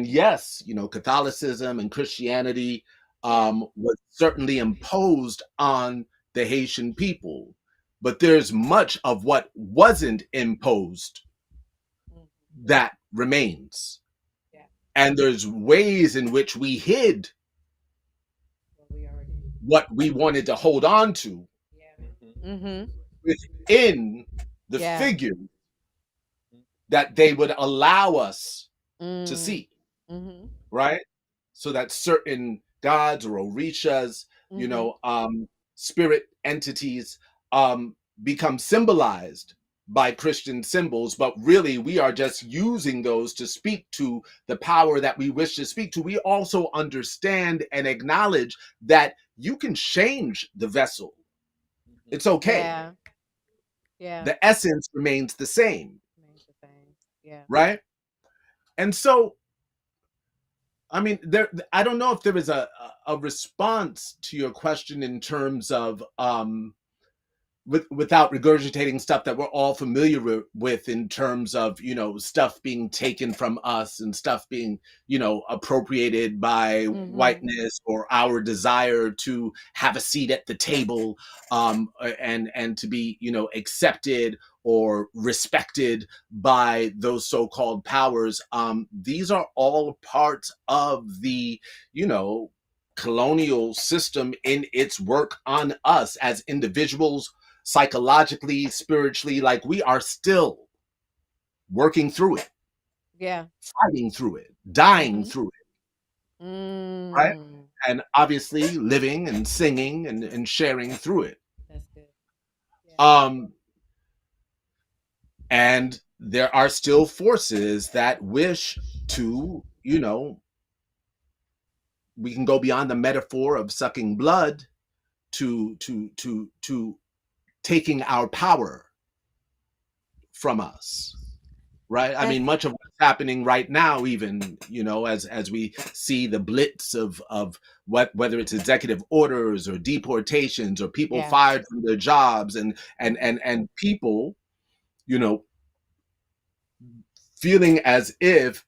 yes, Catholicism and Christianity was certainly imposed on the Haitian people, but there's much of what wasn't imposed that remains. And there's ways in which we hid what we wanted to hold on to within the figure that they would allow us to see, right? So that certain gods or orishas, spirit entities become symbolized by Christian symbols, but really we are just using those to speak to the power that we wish to speak to. We also understand and acknowledge that you can change the vessel. It's okay.
Yeah.
The essence remains the same. Right? And so, I don't know if there is a response to your question in terms of without regurgitating stuff that we're all familiar with in terms of stuff being taken from us and stuff being appropriated by whiteness, or our desire to have a seat at the table, and to be accepted or respected by those so-called powers. These are all parts of the colonial system in its work on us as individuals, psychologically, spiritually. Like, we are still working through it, fighting through it, dying through it, right? And obviously living and singing and sharing through it.
That's good.
And there are still forces that wish to, we can go beyond the metaphor of sucking blood to taking our power from us, right? Much of what's happening right now, even as we see the blitz of whether it's executive orders or deportations or people fired from their jobs, and people feeling as if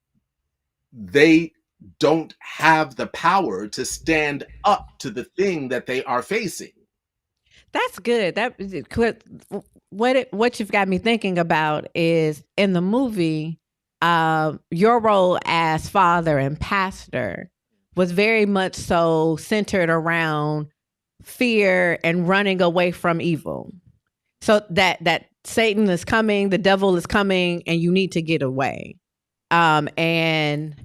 they don't have the power to stand up to the thing that they are facing.
That's good. What you've got me thinking about is, in the movie, your role as father and pastor was very much so centered around fear and running away from evil. So that Satan is coming, the devil is coming, and you need to get away. And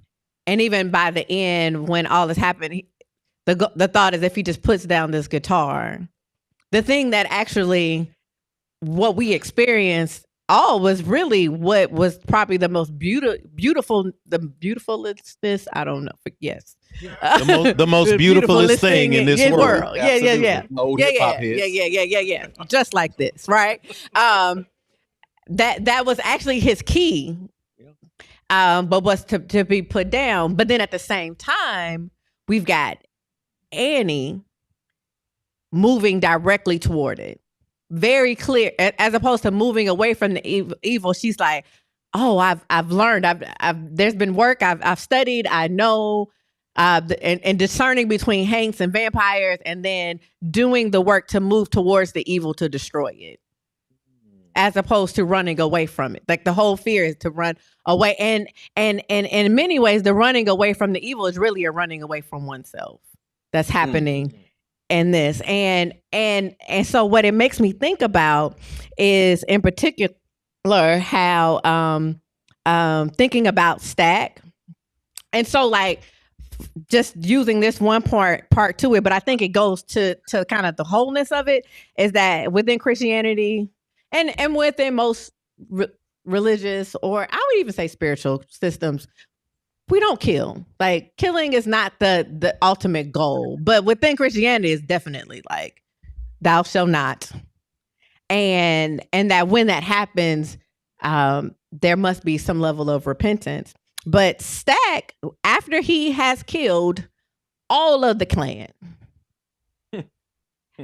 even by the end, when all this happened, the thought is if he just puts down this guitar, the thing that actually what we experienced all was really what was probably the most beautiful, the beautifulest, I don't know. Yes.
The most beautifulest thing in this world.
Yeah.
Old hip-hop hits.
Yeah. Just like this, right? That was actually his key, but was to be put down. But then at the same time, we've got Annie moving directly toward it. Very clear, as opposed to moving away from the evil. She's like, "Oh, I've learned. There's been work. I've studied. I know, and discerning between Hanks and vampires, and then doing the work to move towards the evil to destroy it, as opposed to running away from it. Like the whole fear is to run away, and in many ways, the running away from the evil is really a running away from oneself. That's happening." In this, and so what it makes me think about is, in particular, how thinking about Stack, and so like just using this one part to it, but I think it goes to kind of the wholeness of it, is that within Christianity and within most religious, or I would even say spiritual systems, we don't kill. Like, killing is not the ultimate goal, but within Christianity is definitely like, thou shalt not. And that when that happens, there must be some level of repentance. But Stack, after he has killed all of the clan,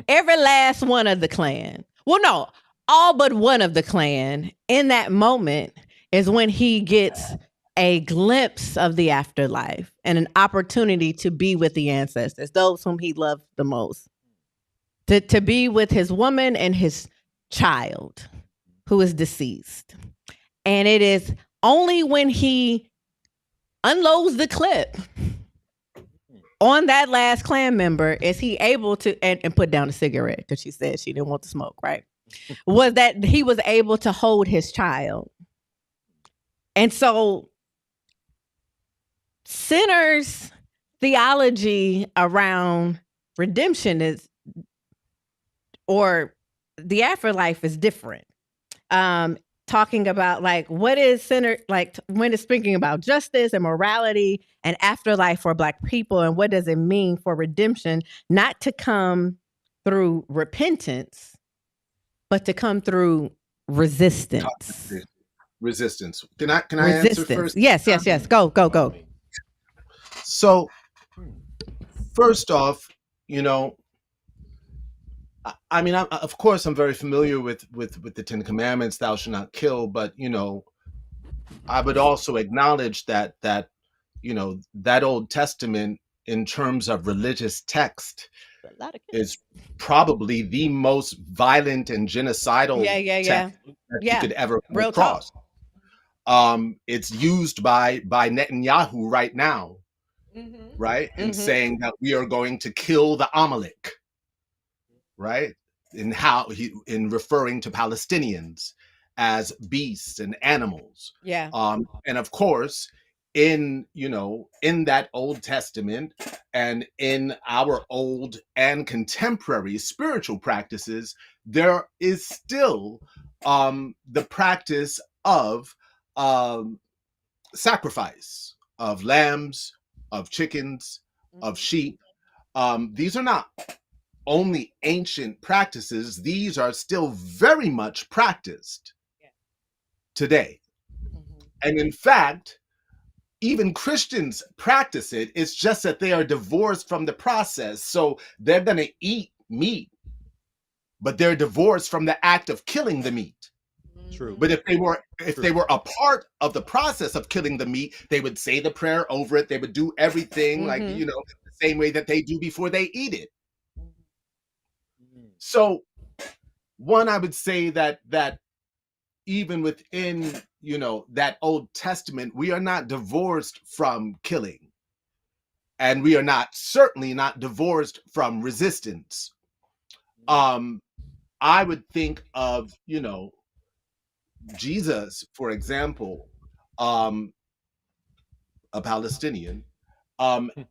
every last one of the clan, well, no, all but one of the clan, in that moment is when he gets a glimpse of the afterlife and an opportunity to be with the ancestors, those whom he loved the most, to be with his woman and his child who is deceased. And it is only when he unloads the clip on that last clan member is he able to, and put down a cigarette, because she said she didn't want to smoke, right? Was that he was able to hold his child. And so Sinners' theology around redemption is, or the afterlife, is different. Talking about like what is sinner, like when it's speaking about justice and morality and afterlife for Black people, and what does it mean for redemption not to come through repentance, but to come through resistance.
Resistance. Can I answer first?
Yes. Go.
So, first off, I mean, of course, I'm very familiar with the Ten Commandments, thou shalt not kill, but, I would also acknowledge that that Old Testament, in terms of religious text, is probably the most violent and genocidal text that you could ever come across. It's used by Netanyahu right now, right? And saying that we are going to kill the Amalek, right? In referring to Palestinians as beasts and animals.
Yeah.
And of course, in that Old Testament and in our old and contemporary spiritual practices, there is still the practice of sacrifice of lambs, of chickens, of sheep. These are not only ancient practices, these are still very much practiced today. And in fact, even Christians practice it. It's just that they are divorced from the process. So they're going to eat meat, but they're divorced from the act of killing the meat.
True.
But if they were a part of the process of killing the meat, they would say the prayer over it. They would do everything like, the same way that they do before they eat it. So one, I would say that even within, that Old Testament, we are not divorced from killing. And we are certainly not divorced from resistance. I would think of, Jesus, for example, a Palestinian,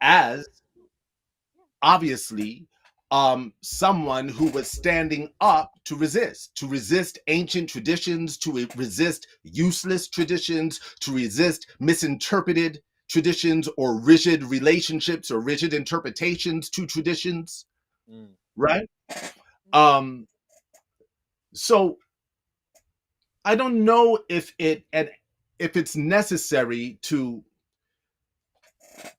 as obviously someone who was standing up to resist ancient traditions, to resist useless traditions, to resist misinterpreted traditions or rigid relationships or rigid interpretations to traditions, right? So I don't know if it's necessary to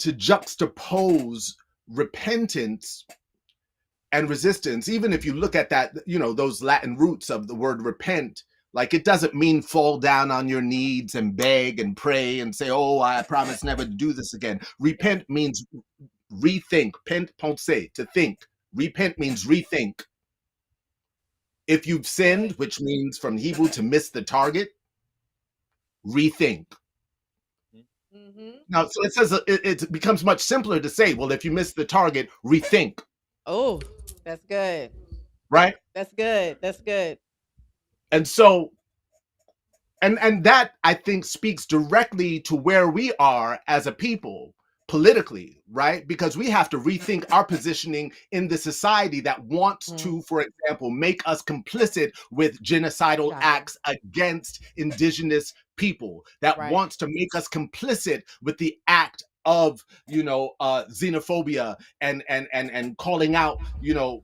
juxtapose repentance and resistance. Even if you look at that, those Latin roots of the word repent, like, it doesn't mean fall down on your knees and beg and pray and say, oh, I promise never to do this again. Repent means rethink. Penser, to think. Repent means rethink. If you've sinned, which means from Hebrew to miss the target, rethink. Now, so it says it becomes much simpler to say, well, if you miss the target, rethink.
Oh, that's good.
Right?
That's good. That's good.
And so, and that, I think, speaks directly to where we are as a people politically, right? Because we have to rethink our positioning in the society that wants to, for example, make us complicit with genocidal acts against indigenous people, that wants to make us complicit with the act of xenophobia and calling out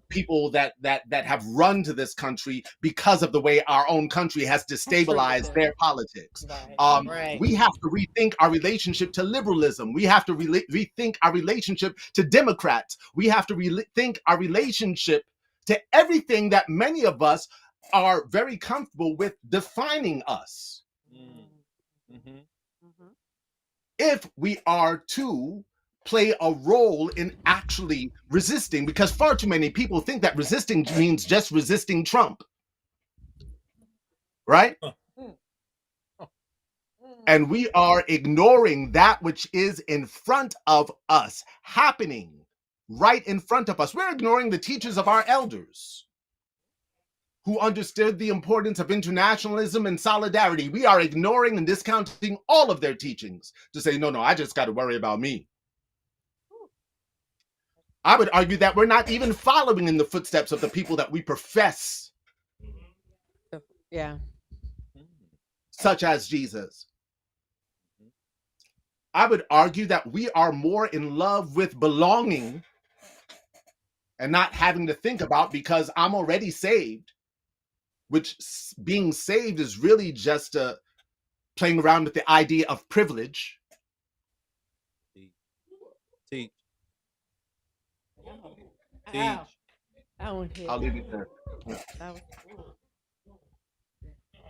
people that have run to this country because of the way our own country has destabilized their politics. We have to rethink our relationship to liberalism. We have to rethink our relationship to Democrats. We have to rethink our relationship to everything that many of us are very comfortable with defining us. If we are to play a role in actually resisting, because far too many people think that resisting means just resisting Trump, right? And we are ignoring that which is in front of us, happening right in front of us. We're ignoring the teachings of our elders who understood the importance of internationalism and solidarity. We are ignoring and discounting all of their teachings to say, no, I just got to worry about me. I would argue that we're not even following in the footsteps of the people that we profess.
Yeah.
Such as Jesus. I would argue that we are more in love with belonging and not having to think about, because I'm already saved, which being saved is really just playing around with the idea of privilege.
Teach.
I'll leave it there.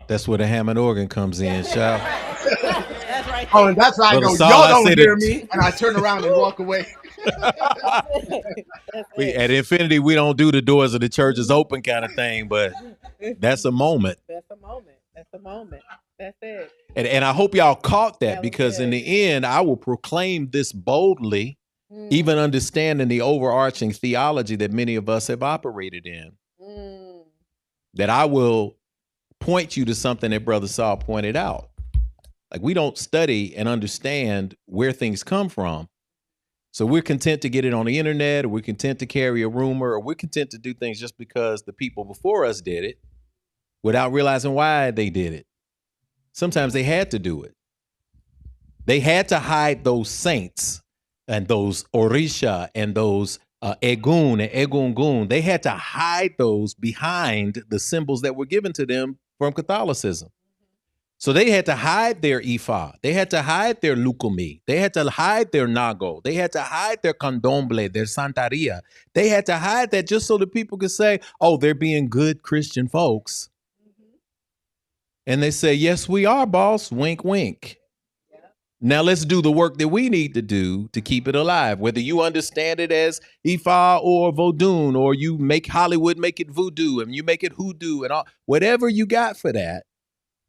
That's where the Hammond organ comes in, shout.
That's right.
Oh, and that's why I know y'all don't hear me, and I turn around and walk away.
At Infinity, we don't do the doors of the church is open kind of thing, but that's a moment.
That's a moment. That's a moment. That's it.
And I hope y'all caught that, because in the end, I will proclaim this boldly, even understanding the overarching theology that many of us have operated in. That I will point you to something that Brother Saul pointed out. Like, we don't study and understand where things come from. So we're content to get it on the internet, or we're content to carry a rumor, or we're content to do things just because the people before us did it without realizing why they did it. Sometimes they had to do it. They had to hide those saints and those Orisha and those Egun and Egungun. They had to hide those behind the symbols that were given to them from Catholicism. So they had to hide their Ifa. They had to hide their Lukumi. They had to hide their Nago. They had to hide their Candomblé, their Santeria. They had to hide that just so the people could say, oh, they're being good Christian folks. And they say, yes, we are, boss. Wink, wink. Now let's do the work that we need to do to keep it alive. Whether you understand it as Ifa or Vodun, or you make Hollywood make it voodoo and you make it hoodoo and all, whatever you got for that,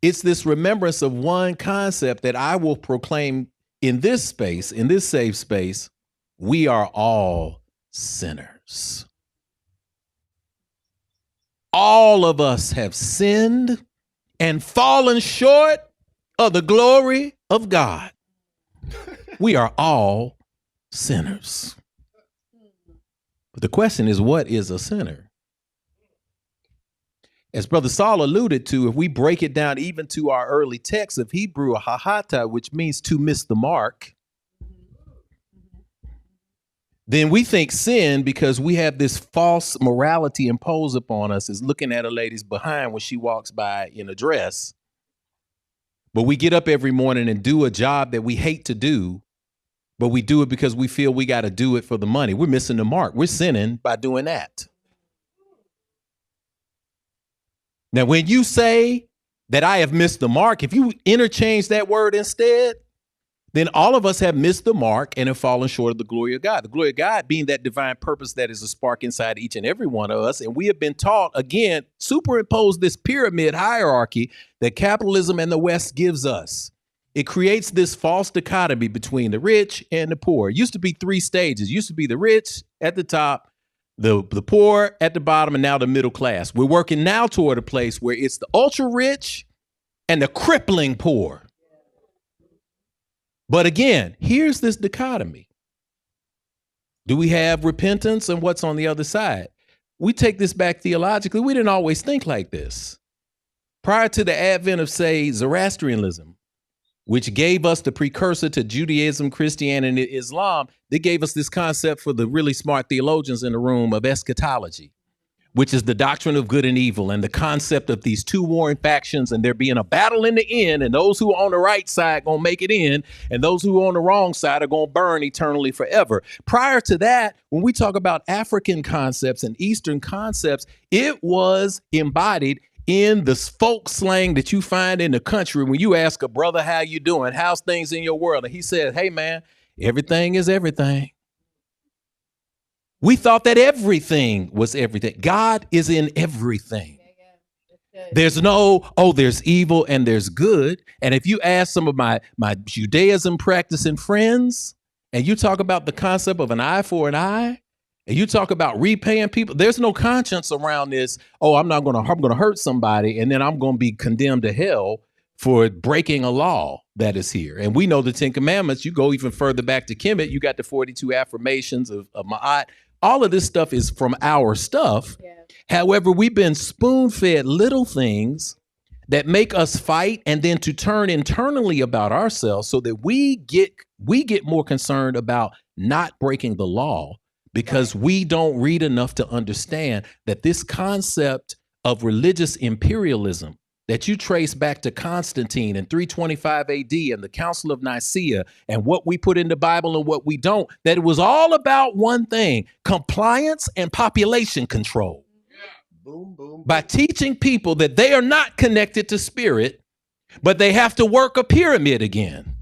it's this remembrance of one concept that I will proclaim in this space, in this safe space. We are all sinners. All of us have sinned and fallen short of the glory of God. We are all sinners. But the question is, what is a sinner? As Brother Saul alluded to, if we break it down even to our early text of Hebrew, hahata, which means to miss the mark, then we think sin, because we have this false morality imposed upon us, is looking at a lady's behind when she walks by in a dress. But we get up every morning and do a job that we hate to do, but we do it because we feel we got to do it for the money. We're missing the mark. We're sinning by doing that. Now, when you say that I have missed the mark, if you interchange that word instead, then all of us have missed the mark and have fallen short of the glory of God. The glory of God being that divine purpose that is a spark inside each and every one of us. And we have been taught, again, superimpose this pyramid hierarchy that capitalism and the West gives us. It creates this false dichotomy between the rich and the poor. It used to be 3 stages. It used to be the rich at the top, the poor at the bottom, and now the middle class. We're working now toward a place where it's the ultra rich and the crippling poor. But again, here's this dichotomy. Do we have repentance and what's on the other side? We take this back theologically. We didn't always think like this. Prior to the advent of, say, Zoroastrianism, which gave us the precursor to Judaism, Christianity, and Islam, they gave us this concept for the really smart theologians in the room of eschatology, which is the doctrine of good and evil, and the concept of these 2 warring factions, and there being a battle in the end, and those who are on the right side going to make it in, and those who are on the wrong side are going to burn eternally forever. Prior to that, when we talk about African concepts and Eastern concepts, it was embodied in the folk slang that you find in the country. When you ask a brother, how you doing? How's things in your world? And he says, hey, man, everything is everything. We thought that everything was everything. God is in everything. There's no, there's evil and there's good. And if you ask some of my Judaism practicing friends, and you talk about the concept of an eye for an eye, and you talk about repaying people, there's no conscience around this. I'm going to hurt somebody, and then I'm going to be condemned to hell for breaking a law that is here. And we know the 10 Commandments. You go even further back to Kemet, you got the 42 affirmations of Ma'at. All of this stuff is from our stuff. Yeah. However, we've been spoon-fed little things that make us fight and then to turn internally about ourselves so that we get more concerned about not breaking the law, because we don't read enough to understand that this concept of religious imperialism that you trace back to Constantine in 325 AD and the Council of Nicaea and what we put in the Bible and what we don't, that it was all about one thing: compliance and population control. Boom, boom, boom. By teaching people that they are not connected to spirit, but they have to work a pyramid again.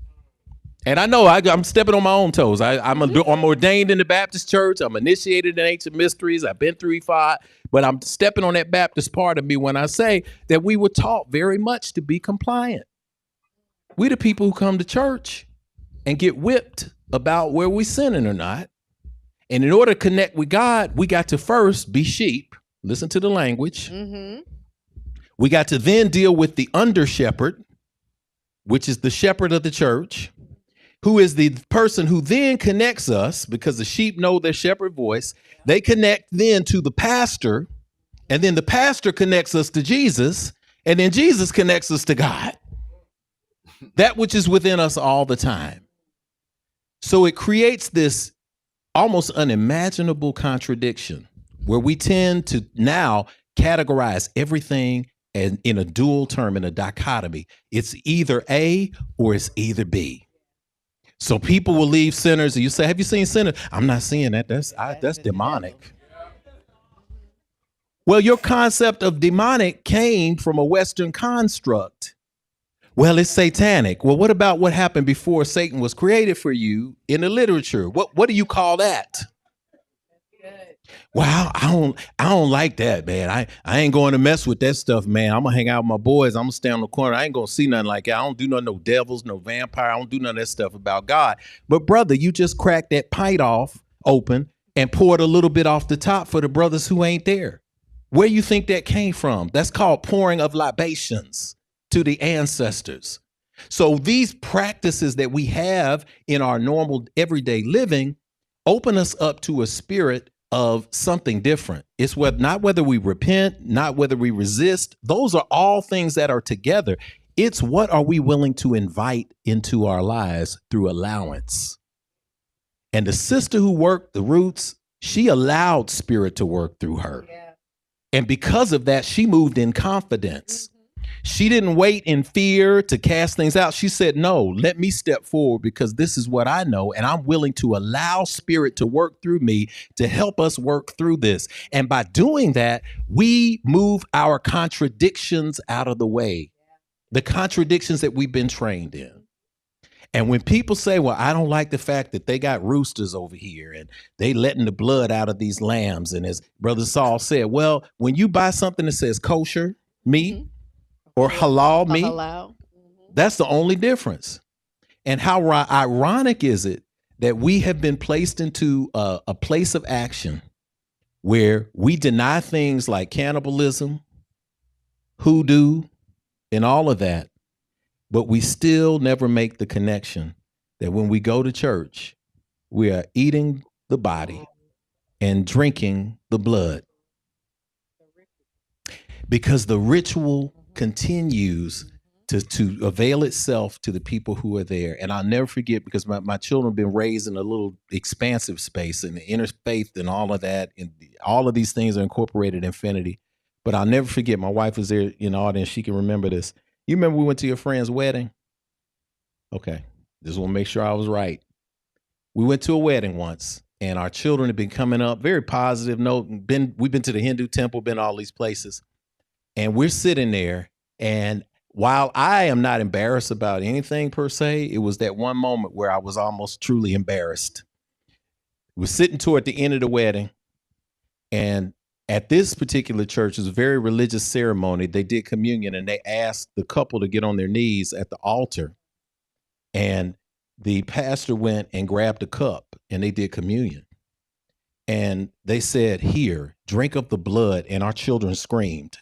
And I know I'm stepping on my own toes. I'm ordained in the Baptist church. I'm initiated in ancient mysteries. I've been through E5, but I'm stepping on that Baptist part of me when I say that we were taught very much to be compliant. We the people who come to church and get whipped about where we sinning or not. And in order to connect with God, we got to first be sheep. Listen to the language. Mm-hmm. We got to then deal with the under shepherd, which is the shepherd of the church, who is the person who then connects us, because the sheep know their shepherd voice. They connect then to the pastor, and then the pastor connects us to Jesus, and then Jesus connects us to God, that which is within us all the time. So it creates this almost unimaginable contradiction where we tend to now categorize everything in a dual term, in a dichotomy. It's either A or it's either B. So people will leave sinners, and you say, have you seen sinners? I'm not seeing that. That's demonic. Well, your concept of demonic came from a Western construct. Well, it's satanic. Well, what about what happened before Satan was created for you in the literature? What do you call that? Wow, I don't like that, man. I ain't going to mess with that stuff, man. I'm gonna hang out with my boys. I'm gonna stay on the corner. I ain't gonna see nothing like that. I don't do nothing, no devils, no vampire. I don't do none of that stuff about God. But brother, you just cracked that pint open and poured a little bit off the top for the brothers who ain't there. Where you think that came from? That's called pouring of libations to the ancestors. So these practices that we have in our normal everyday living open us up to a spirit of something different. It's not whether we repent, not whether we resist. Those are all things that are together. It's what are we willing to invite into our lives through allowance. And the sister who worked the roots, she allowed spirit to work through her. Yeah. And because of that, she moved in confidence. She didn't wait in fear to cast things out. She said, no, let me step forward because this is what I know. And I'm willing to allow spirit to work through me to help us work through this. And by doing that, we move our contradictions out of the way, the contradictions that we've been trained in. And when people say, well, I don't like the fact that they got roosters over here and they letting the blood out of these lambs. And as Brother Saul said, well, when you buy something that says kosher meat or halal meat, that's the only difference. And how ironic is it that we have been placed into a place of action where we deny things like cannibalism, hoodoo, and all of that. But we still never make the connection that when we go to church, we are eating the body and drinking the blood. Because the ritual continues to avail itself to the people who are there. And I'll never forget, because my children have been raised in a little expansive space and the interfaith and all of that. And all of these things are incorporated in infinity. But I'll never forget, my wife was there in the audience. She can remember this. You remember we went to your friend's wedding? Okay. Just want to make sure I was right. We went to a wedding once and our children have been coming up, very positive note. We've been to the Hindu temple, been all these places. And we're sitting there. And while I am not embarrassed about anything per se, it was that one moment where I was almost truly embarrassed. We're sitting toward the end of the wedding. And at this particular church, it was a very religious ceremony. They did communion and they asked the couple to get on their knees at the altar. And the pastor went and grabbed a cup and they did communion. And they said, here, drink of the blood. And our children screamed.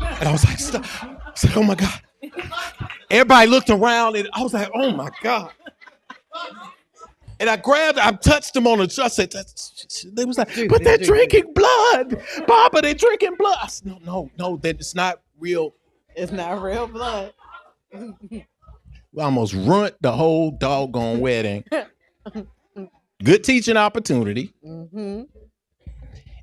And I was like, stop. I said, oh my God. Everybody looked around and I was like, oh my God. And I touched them on the chest. I said, they was like, but they're drinking blood. Papa, they're drinking blood. I said, no, that it's not real.
It's not real blood.
We almost ruined the whole doggone wedding. Good teaching opportunity. Mm-hmm.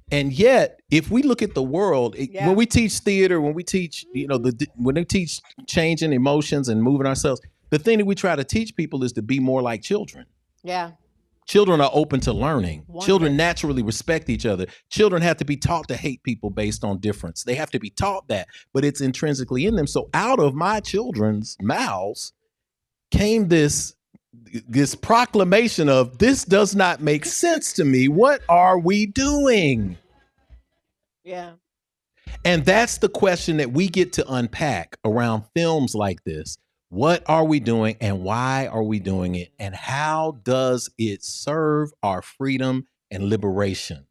And yet, if we look at the world, when we teach theater, when we teach, when they teach changing emotions and moving ourselves, the thing that we try to teach people is to be more like children.
Yeah.
Children are open to learning. Children naturally respect each other. Children have to be taught to hate people based on difference. They have to be taught that, but it's intrinsically in them. So out of my children's mouths came this proclamation of, this does not make sense to me. What are we doing?
Yeah.
And that's the question that we get to unpack around films like this. What are we doing and why are we doing it? And how does it serve our freedom and liberation?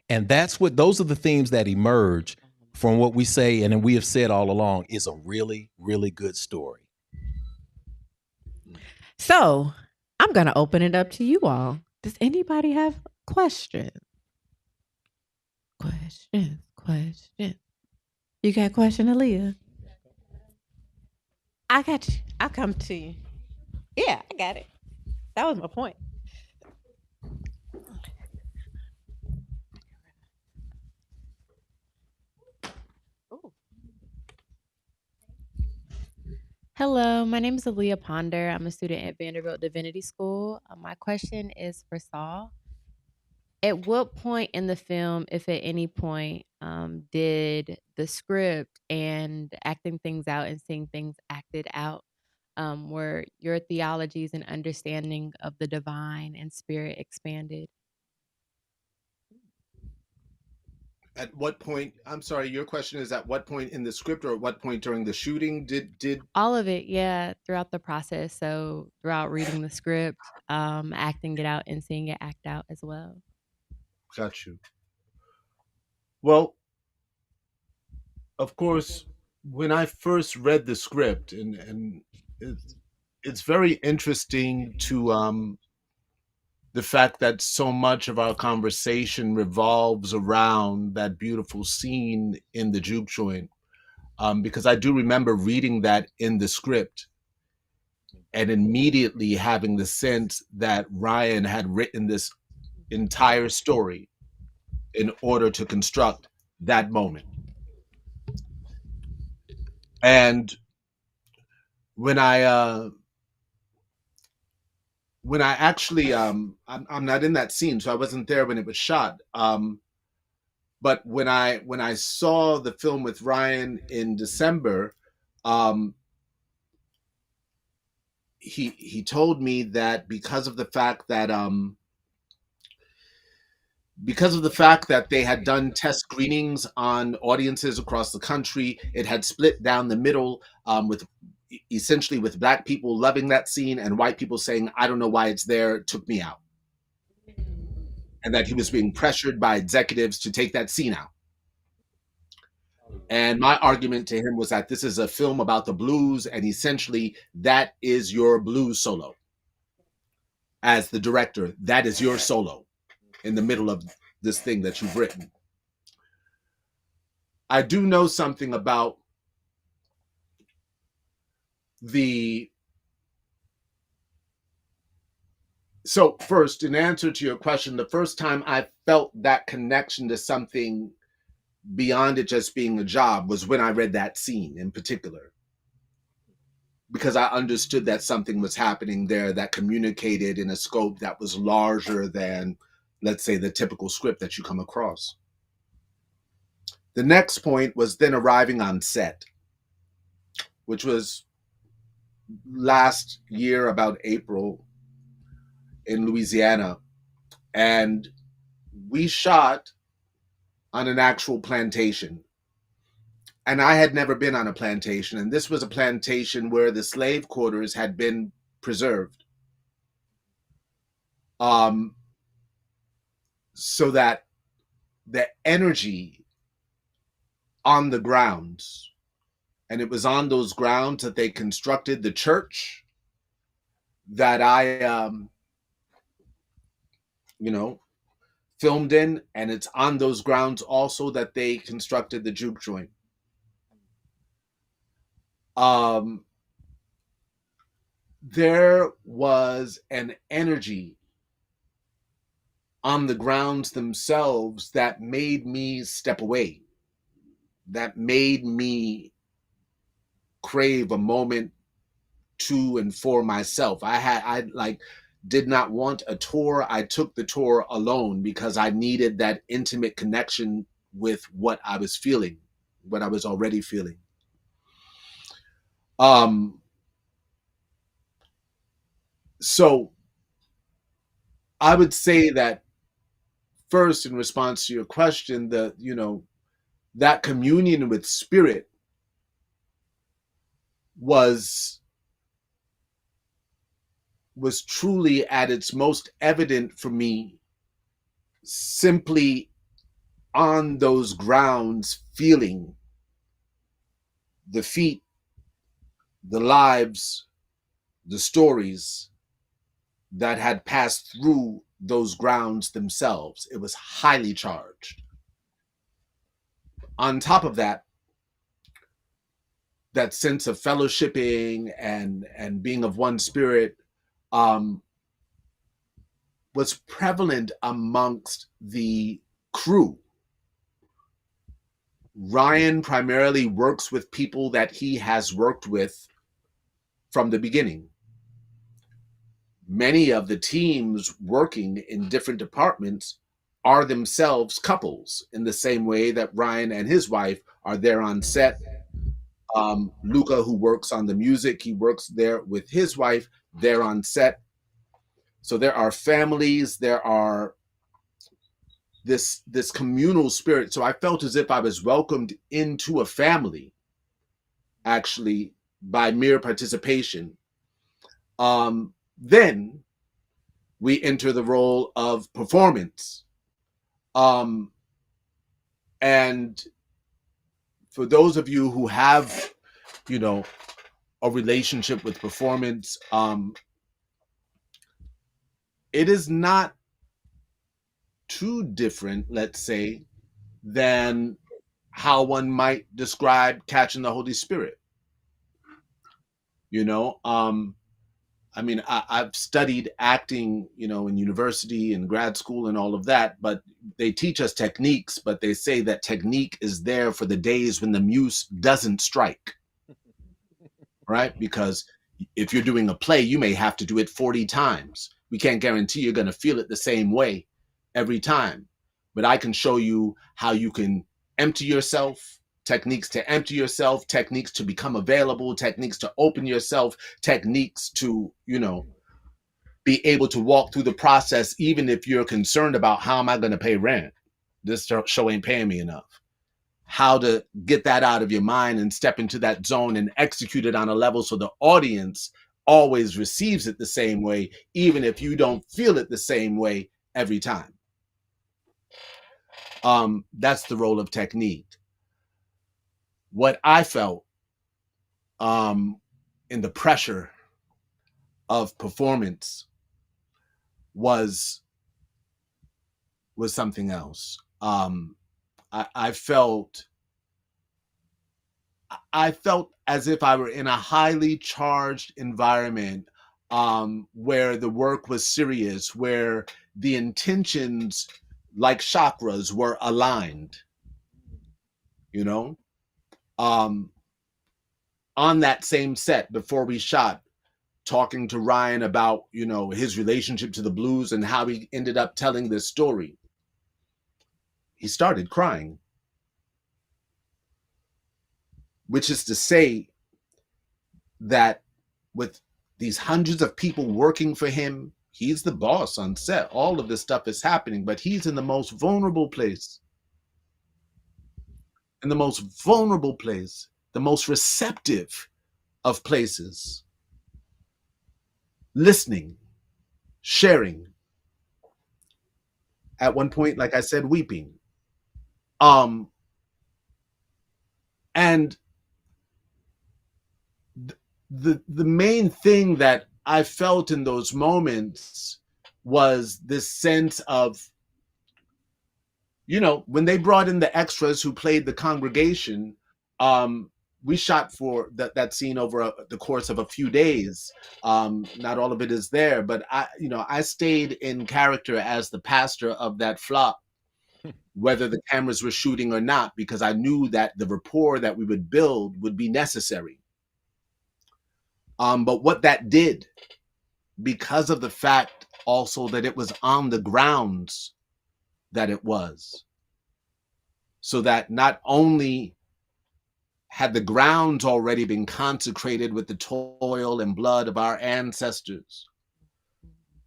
And those are the themes that emerge from what we say, and then we have said all along, is a really, really good story.
So I'm going to open it up to you all. Does anybody have questions? Questions. You got a question, Aaliyah? I got you. I'll come to you. Yeah, I got it. That was my point. Ooh.
Hello, my name is Aaliyah Ponder. I'm a student at Vanderbilt Divinity School. My question is for Saul. At what point in the film, if at any point, did the script and acting things out and seeing things acted out, were your theologies and understanding of the divine and spirit expanded?
At what point? I'm sorry, your question is at what point in the script or at what point during the shooting did
all of it? Yeah, throughout the process. So throughout reading the script, acting it out and seeing it act out as well.
Got you. Well, of course, when I first read the script, and it's very interesting to the fact that so much of our conversation revolves around that beautiful scene in the juke joint, because I do remember reading that in the script and immediately having the sense that Ryan had written this entire story in order to construct that moment. And when I actually I'm not in that scene, so I wasn't there when it was shot. But when I saw the film with Ryan in December, um, he told me that because of the fact that they had done test screenings on audiences across the country, it had split down the middle, with essentially with black people loving that scene and white people saying, I don't know why it's there, it took me out. And that he was being pressured by executives to take that scene out. And my argument to him was that this is a film about the blues, and essentially that is your blues solo. As the director, that is your solo in the middle of this thing that you've written. I do know something about so first, in answer to your question, the first time I felt that connection to something beyond it just being a job was when I read that scene in particular, because I understood that something was happening there that communicated in a scope that was larger than, let's say, the typical script that you come across. The next point was then arriving on set, which was last year, about April, in Louisiana. And we shot on an actual plantation. And I had never been on a plantation. And this was a plantation where the slave quarters had been preserved. So that the energy on the grounds, and it was on those grounds that they constructed the church that I, filmed in, and it's on those grounds also that they constructed the juke joint. There was an energy on the grounds themselves that made me step away, that made me crave a moment to and for myself. I did not want a tour. I took the tour alone because I needed that intimate connection with what I was feeling, what I was already feeling. So I would say that first, in response to your question, that communion with spirit was truly at its most evident for me simply on those grounds, feeling the feet, the lives, the stories that had passed through those grounds themselves. It was highly charged. On top of that, that sense of fellowshipping and being of one spirit was prevalent amongst the crew. Ryan primarily works with people that he has worked with from the beginning. Many of the teams working in different departments are themselves couples, in the same way that Ryan and his wife are there on set. Luca, who works on the music, he works there with his wife. They're on set. So there are families, there are this communal spirit. So I felt as if I was welcomed into a family, actually, by mere participation. Then we enter the role of performance. And for those of you who have, a relationship with performance, it is not too different, let's say, than how one might describe catching the Holy Spirit. I mean, I've studied acting, in university and grad school and all of that, but they teach us techniques, but they say that technique is there for the days when the muse doesn't strike, right? Because if you're doing a play, you may have to do it 40 times. We can't guarantee you're going to feel it the same way every time, but I can show you how you can empty yourself, techniques to empty yourself, techniques to become available, techniques to open yourself, techniques to, be able to walk through the process, even if you're concerned about how am I going to pay rent? This show ain't paying me enough. How to get that out of your mind and step into that zone and execute it on a level so the audience always receives it the same way, even if you don't feel it the same way every time. That's the role of technique. What I felt in the pressure of performance was something else. I felt as if I were in a highly charged environment, where the work was serious, where the intentions, like chakras, were aligned. On that same set, before we shot, talking to Ryan about, his relationship to the blues and how he ended up telling this story, he started crying. Which is to say that with these hundreds of people working for him, he's the boss on set. All of this stuff is happening, but he's in the most vulnerable place. In the most vulnerable place, the most receptive of places. Listening, sharing. At one point, like I said, weeping. And the main thing that I felt in those moments was this sense of, when they brought in the extras who played the congregation, we shot for that scene over the course of a few days. Not all of it is there, but I stayed in character as the pastor of that flock, whether the cameras were shooting or not, because I knew that the rapport that we would build would be necessary. But what that did, because of the fact also that it was on the grounds that it was, so that not only had the grounds already been consecrated with the toil and blood of our ancestors,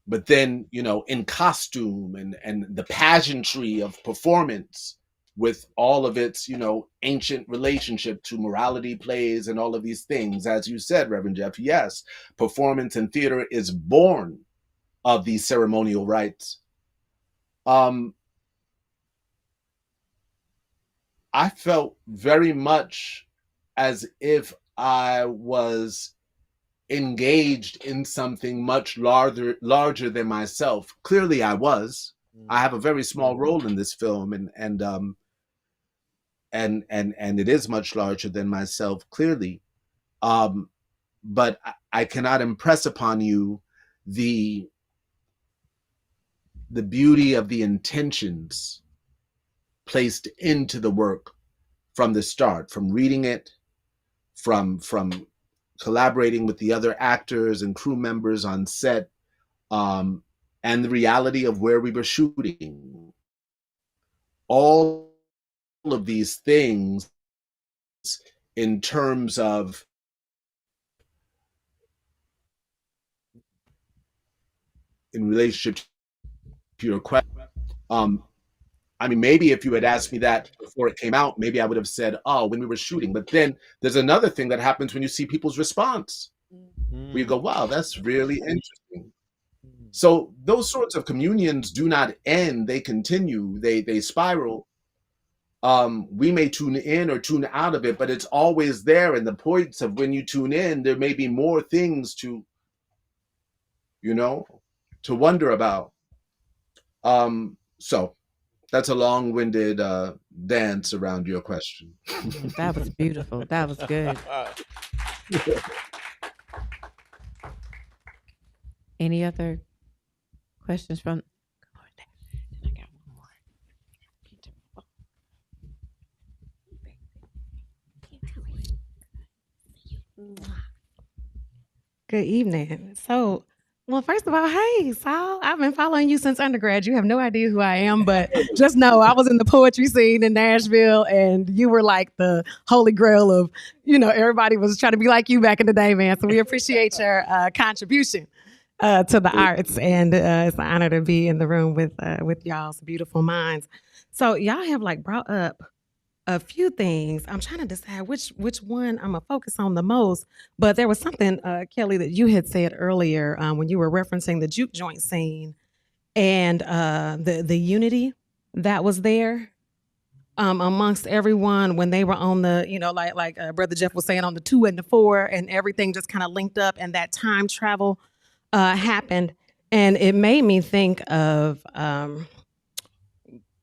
but then, in costume and the pageantry of performance, with all of its, ancient relationship to morality plays and all of these things, as you said, Reverend Jeff, yes, performance and theater is born of these ceremonial rites. I felt very much as if I was engaged in something much larger than myself. Clearly I was. I have a very small role in this film, and it is much larger than myself, clearly. But I cannot impress upon you the beauty of the intentions placed into the work from the start, from reading it, from collaborating with the other actors and crew members on set, and the reality of where we were shooting. All of these things, in terms of in relationship to your question, maybe if you had asked me that before it came out, maybe I would have said, oh, when we were shooting. But then there's another thing that happens when you see people's response. We go, wow, that's really interesting. So those sorts of communions do not end, they continue, they spiral. We may tune in or tune out of it, but it's always there. And the points of when you tune in, there may be more things to, to wonder about. So that's a long-winded dance around your question.
That was beautiful. That was good. Any other questions from? I got one more. Good evening. So, well, first of all, hey, Saul, I've been following you since undergrad. You have no idea who I am, but just know I was in the poetry scene in Nashville, and you were like the holy grail of, everybody was trying to be like you back in the day, man. So we appreciate your contribution to the arts, and it's an honor to be in the room with y'all's beautiful minds. So y'all have like brought up a few things. I'm trying to decide which one I'm gonna focus on the most. But there was something, Kelly, that you had said earlier when you were referencing the juke joint scene and the unity that was there amongst everyone when they were on the, like Brother Jeff was saying, on the 2 and the 4, and everything just kind of linked up, and that time travel happened. And it made me think of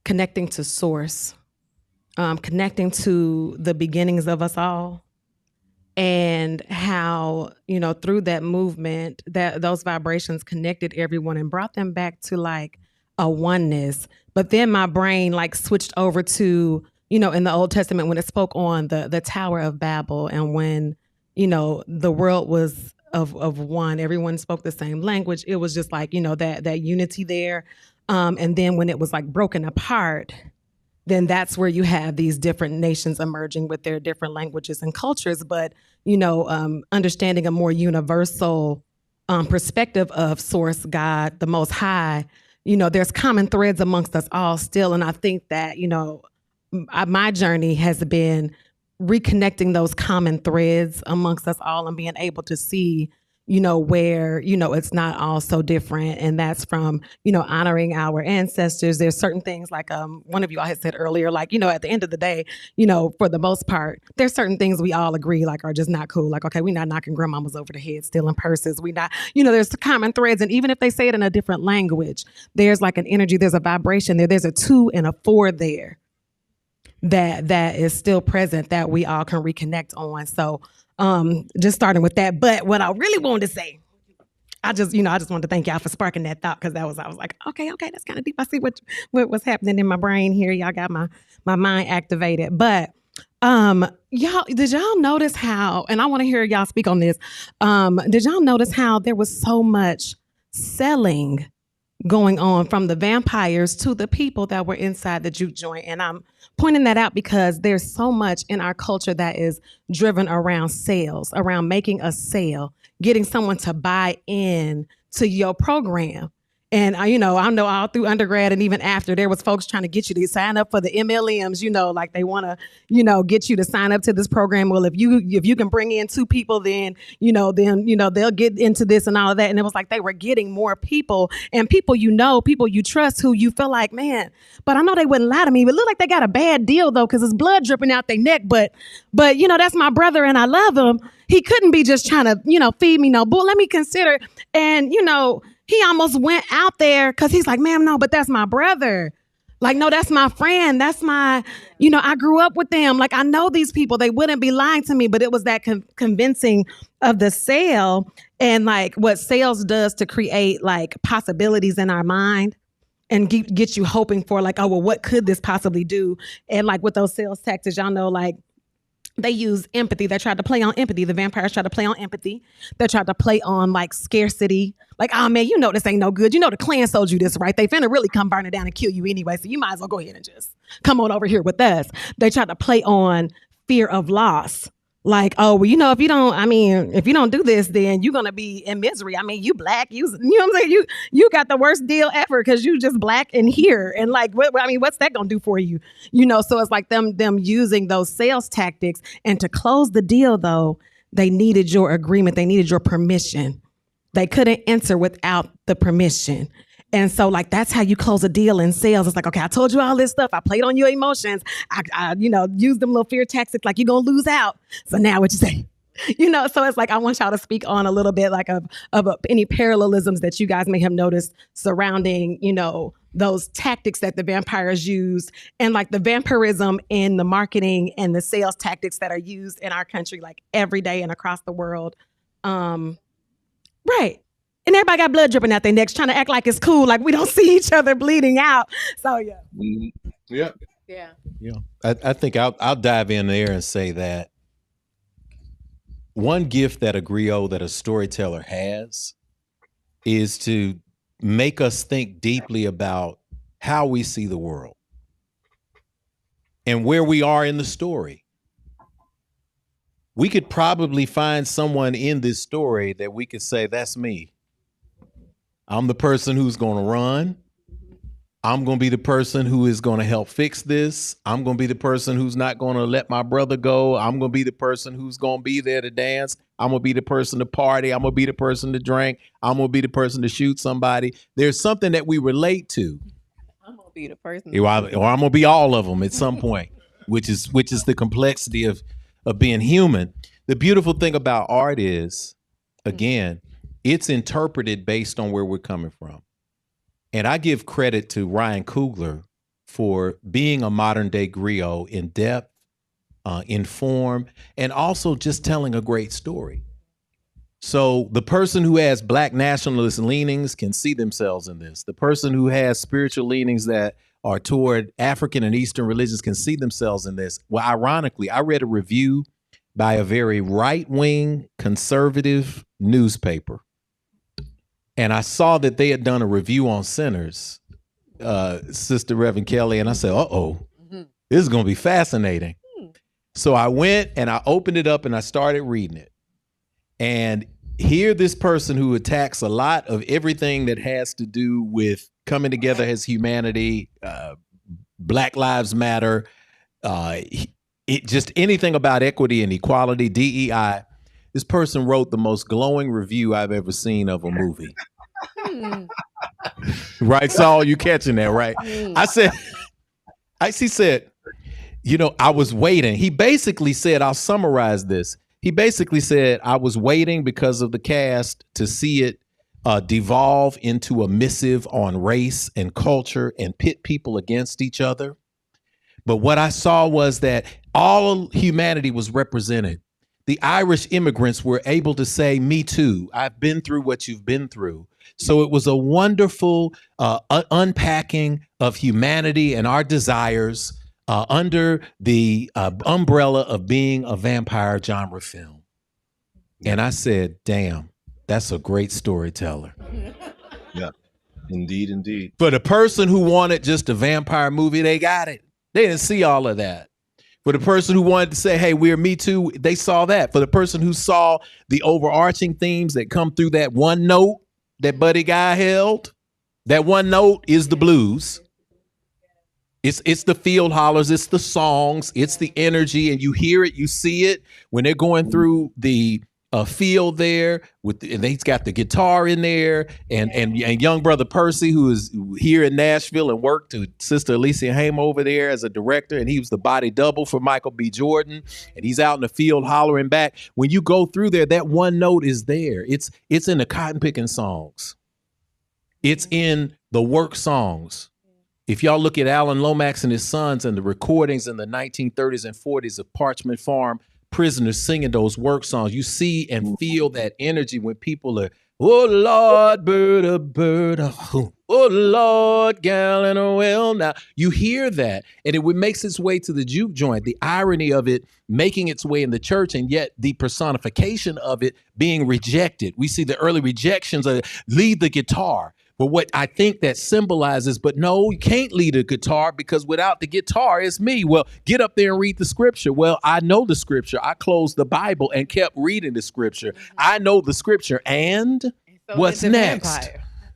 connecting to source. Connecting to the beginnings of us all, and how, through that movement, that those vibrations connected everyone and brought them back to like a oneness. But then my brain like switched over to, in the Old Testament when it spoke on the Tower of Babel, and when, the world was of one, everyone spoke the same language. It was just like, that unity there. And then when it was like broken apart, then that's where you have these different nations emerging with their different languages and cultures. But, understanding a more universal perspective of source, God, the Most High, there's common threads amongst us all still. And I think that, my journey has been reconnecting those common threads amongst us all and being able to see, where, it's not all so different. And that's from, honoring our ancestors. There's certain things like one of you all had said earlier, like, at the end of the day, for the most part, there's certain things we all agree like are just not cool. Like, okay, we're not knocking grandmamas over the head, stealing purses. We not, there's common threads. And even if they say it in a different language, there's like an energy, there's a vibration there. There's a 2 and a 4 there that is still present that we all can reconnect on. So just starting with that. But what I really wanted to say, I just wanted to thank y'all for sparking that thought, because I was like, okay, that's kind of deep. I see what was happening in my brain here. Y'all got my mind activated. But did y'all notice how, and I want to hear y'all speak on this, did y'all notice how there was so much selling going on from the vampires to the people that were inside the juke joint? And I'm pointing that out because there's so much in our culture that is driven around sales, around making a sale, getting someone to buy in to your program. And I know all through undergrad and even after, there was folks trying to get you to sign up for the MLMs, like they want to, get you to sign up to this program. Well, if you can bring in 2 people, then they'll get into this and all of that. And it was like they were getting more people, and people people you trust, who you feel like, man, but I know they wouldn't lie to me. But it look like they got a bad deal though, because it's blood dripping out their neck. But that's my brother and I love him. He couldn't be just trying to, feed me no bull. Let me consider. And he almost went out there because he's like, ma'am, no, but that's my brother. Like, no, that's my friend. That's my, I grew up with them. Like, I know these people. They wouldn't be lying to me. But it was that convincing of the sale, and like what sales does to create like possibilities in our mind and get you hoping for like, oh, well, what could this possibly do? And like with those sales tactics, y'all know, like, they use empathy. They tried to play on empathy. The vampires tried to play on empathy. They tried to play on like scarcity. Like, oh man, this ain't no good. The clan sold you this, right? They finna really come burn it down and kill you anyway. So you might as well go ahead and just come on over here with us. They tried to play on fear of loss. Like, oh, well, if you don't do this, then you're going to be in misery. I mean, you black, you know what I'm saying? You got the worst deal ever because you just black in here. And like, what's that going to do for you? So it's like them using those sales tactics. And to close the deal, though, they needed your agreement. They needed your permission. They couldn't enter without the permission. And so like, that's how you close a deal in sales. It's like, okay, I told you all this stuff. I played on your emotions. I used them little fear tactics, like you're going to lose out. So now what you say? So it's like, I want y'all to speak on a little bit like of any parallelisms that you guys may have noticed surrounding, those tactics that the vampires used, and like the vampirism in the marketing and the sales tactics that are used in our country, like every day and across the world. Right. And everybody got blood dripping out their necks, trying to act like it's cool, like we don't see each other bleeding out. So yeah.
Yeah.
Yeah.
Yeah. I think I'll dive in there and say that one gift that a griot, that a storyteller has, is to make us think deeply about how we see the world and where we are in the story. We could probably find someone in this story that we could say, that's me. I'm the person who's going to run. I'm going to be the person who is going to help fix this. I'm going to be the person who's not going to let my brother go. I'm going to be the person who's going to be there to dance. I'm going to be the person to party. I'm going to be the person to drink. I'm going to be the person to shoot somebody. There's something that we relate to.
I'm going to be the person.
Or I'm going to be all of them at some point, which is the complexity of being human. The beautiful thing about art is, again, it's interpreted based on where we're coming from. And I give credit to Ryan Coogler for being a modern day griot in depth, in form, and also just telling a great story. So the person who has Black nationalist leanings can see themselves in this. The person who has spiritual leanings that are toward African and Eastern religions can see themselves in this. Well, ironically, I read a review by a very right-wing conservative newspaper, and I saw that they had done a review on Sinners, Sister Reverend Kelly, and I said, this is going to be fascinating. So I went and I opened it up and I started reading it. And here this person who attacks a lot of everything that has to do with coming together as humanity, Black Lives Matter, just anything about equity and equality, DEI. This person wrote the most glowing review I've ever seen of a movie. Right, Saul, you catching that, right? He said, I was waiting. He basically said, I'll summarize this. He basically said, I was waiting because of the cast to see it devolve into a missive on race and culture and pit people against each other. But what I saw was that all humanity was represented. The Irish immigrants were able to say, me too. I've been through what you've been through. So it was a wonderful unpacking of humanity and our desires under the umbrella of being a vampire genre film. And I said, damn, that's a great storyteller.
Yeah, indeed, indeed.
For the person who wanted just a vampire movie, they got it. They didn't see all of that. For the person who wanted to say, hey, we're Me Too, they saw that. For the person who saw the overarching themes that come through that one note that Buddy Guy held, that one note is the blues. It's the field hollers, it's the songs, it's the energy, and you hear it, you see it when they're going through the field there and he's got the guitar in there, and young brother Percy, who is here in Nashville and worked to Sister Alicia Haim over there as a director, and he was the body double for Michael B. Jordan, and he's out in the field hollering back. When you go through there, that one note is there. It's in the cotton picking songs. It's in the work songs. If y'all look at Alan Lomax and his sons and the recordings in the 1930s and 40s of Parchment Farm prisoners singing those work songs, you see and feel that energy when people are, oh Lord, bird, oh Lord, gallon of well. Now you hear that, and it makes its way to the juke joint. The irony of it making its way in the church, and yet the personification of it being rejected. We see the early rejections of lead the guitar. But what I think that symbolizes, but no, you can't lead a guitar because without the guitar, it's me. Well, get up there and read the scripture. Well, I know the scripture. I closed the Bible and kept reading the scripture. I know the scripture. And so what's next?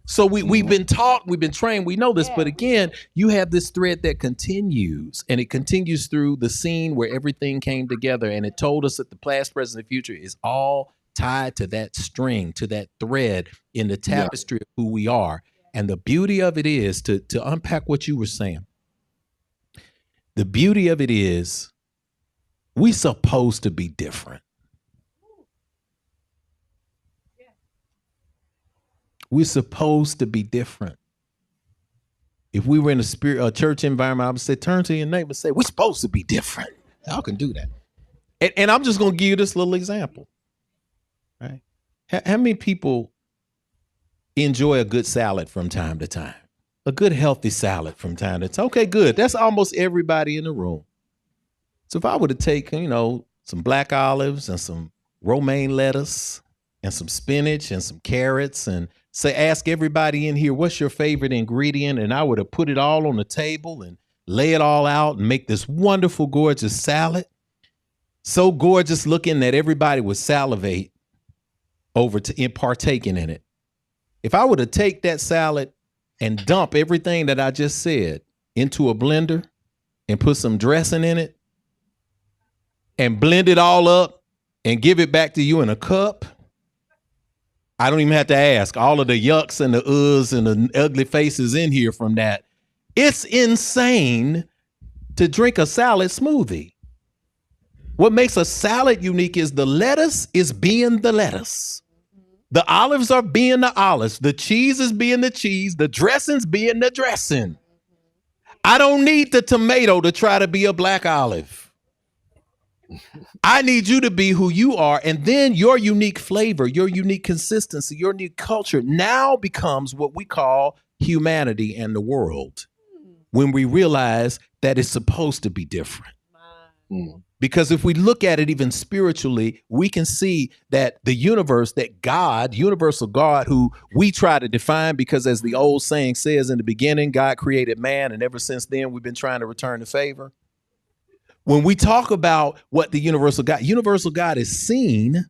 So we've been taught, we've been trained, we know this. Yeah. But again, you have this thread that continues, and it continues through the scene where everything came together. And it told us that the past, present, and future is all tied to that string, to that thread in the tapestry of who we are. And the beauty of it is to unpack what you were saying. The beauty of it is we supposed to be different. We're supposed to be different. If we were in a church environment, I would say, turn to your neighbor and say, we're supposed to be different. Y'all can do that. And I'm just going to give you this little example. Right? How many people enjoy a good salad from time to time? A good healthy salad from time to time. Okay, good. That's almost everybody in the room. So if I were to take, some black olives and some romaine lettuce and some spinach and some carrots and ask everybody in here, what's your favorite ingredient? And I would have put it all on the table and lay it all out and make this wonderful, gorgeous salad. So gorgeous looking that everybody would salivate over to partaking in it. If I were to take that salad and dump everything that I just said into a blender and put some dressing in it and blend it all up and give it back to you in a cup, I don't even have to ask. All of the yucks and the uhs and the ugly faces in here from that. It's insane to drink a salad smoothie. What makes a salad unique is the lettuce is being the lettuce. The olives are being the olives. The cheese is being the cheese. The dressing's being the dressing. I don't need the tomato to try to be a black olive. I need you to be who you are. And then your unique flavor, your unique consistency, your unique culture now becomes what we call humanity and the world. When we realize that it's supposed to be different. Because if we look at it even spiritually, we can see that the universe, that God, universal God, who we try to define, because as the old saying says, in the beginning, God created man. And ever since then, we've been trying to return the favor. When we talk about what the universal God is seen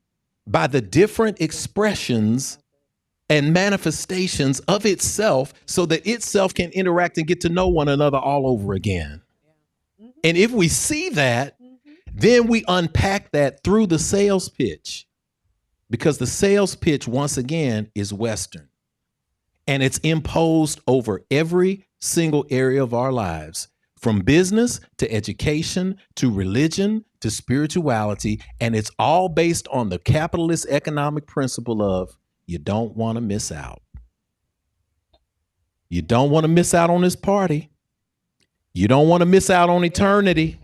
by the different expressions and manifestations of itself so that itself can interact and get to know one another all over again. And if we see that, then we unpack that through the sales pitch, because the sales pitch, once again, is Western, and it's imposed over every single area of our lives, from business to education to religion to spirituality. And it's all based on the capitalist economic principle of you don't want to miss out. You don't want to miss out on this party. You don't want to miss out on eternity.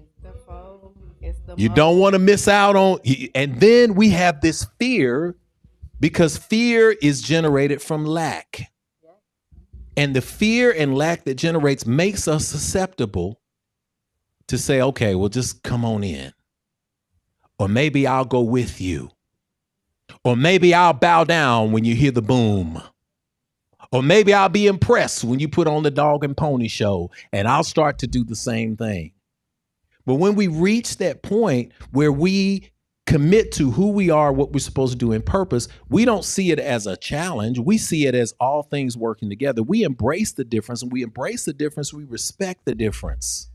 You don't want to miss out on, and then we have this fear, because fear is generated from lack. And the fear and lack that generates makes us susceptible to say, okay, well, just come on in. Or maybe I'll go with you. Or maybe I'll bow down when you hear the boom. Or maybe I'll be impressed when you put on the dog and pony show, and I'll start to do the same thing. But when we reach that point where we commit to who we are, what we're supposed to do in purpose, we don't see it as a challenge. We see it as all things working together. We embrace the difference, and we embrace the difference. We respect the difference.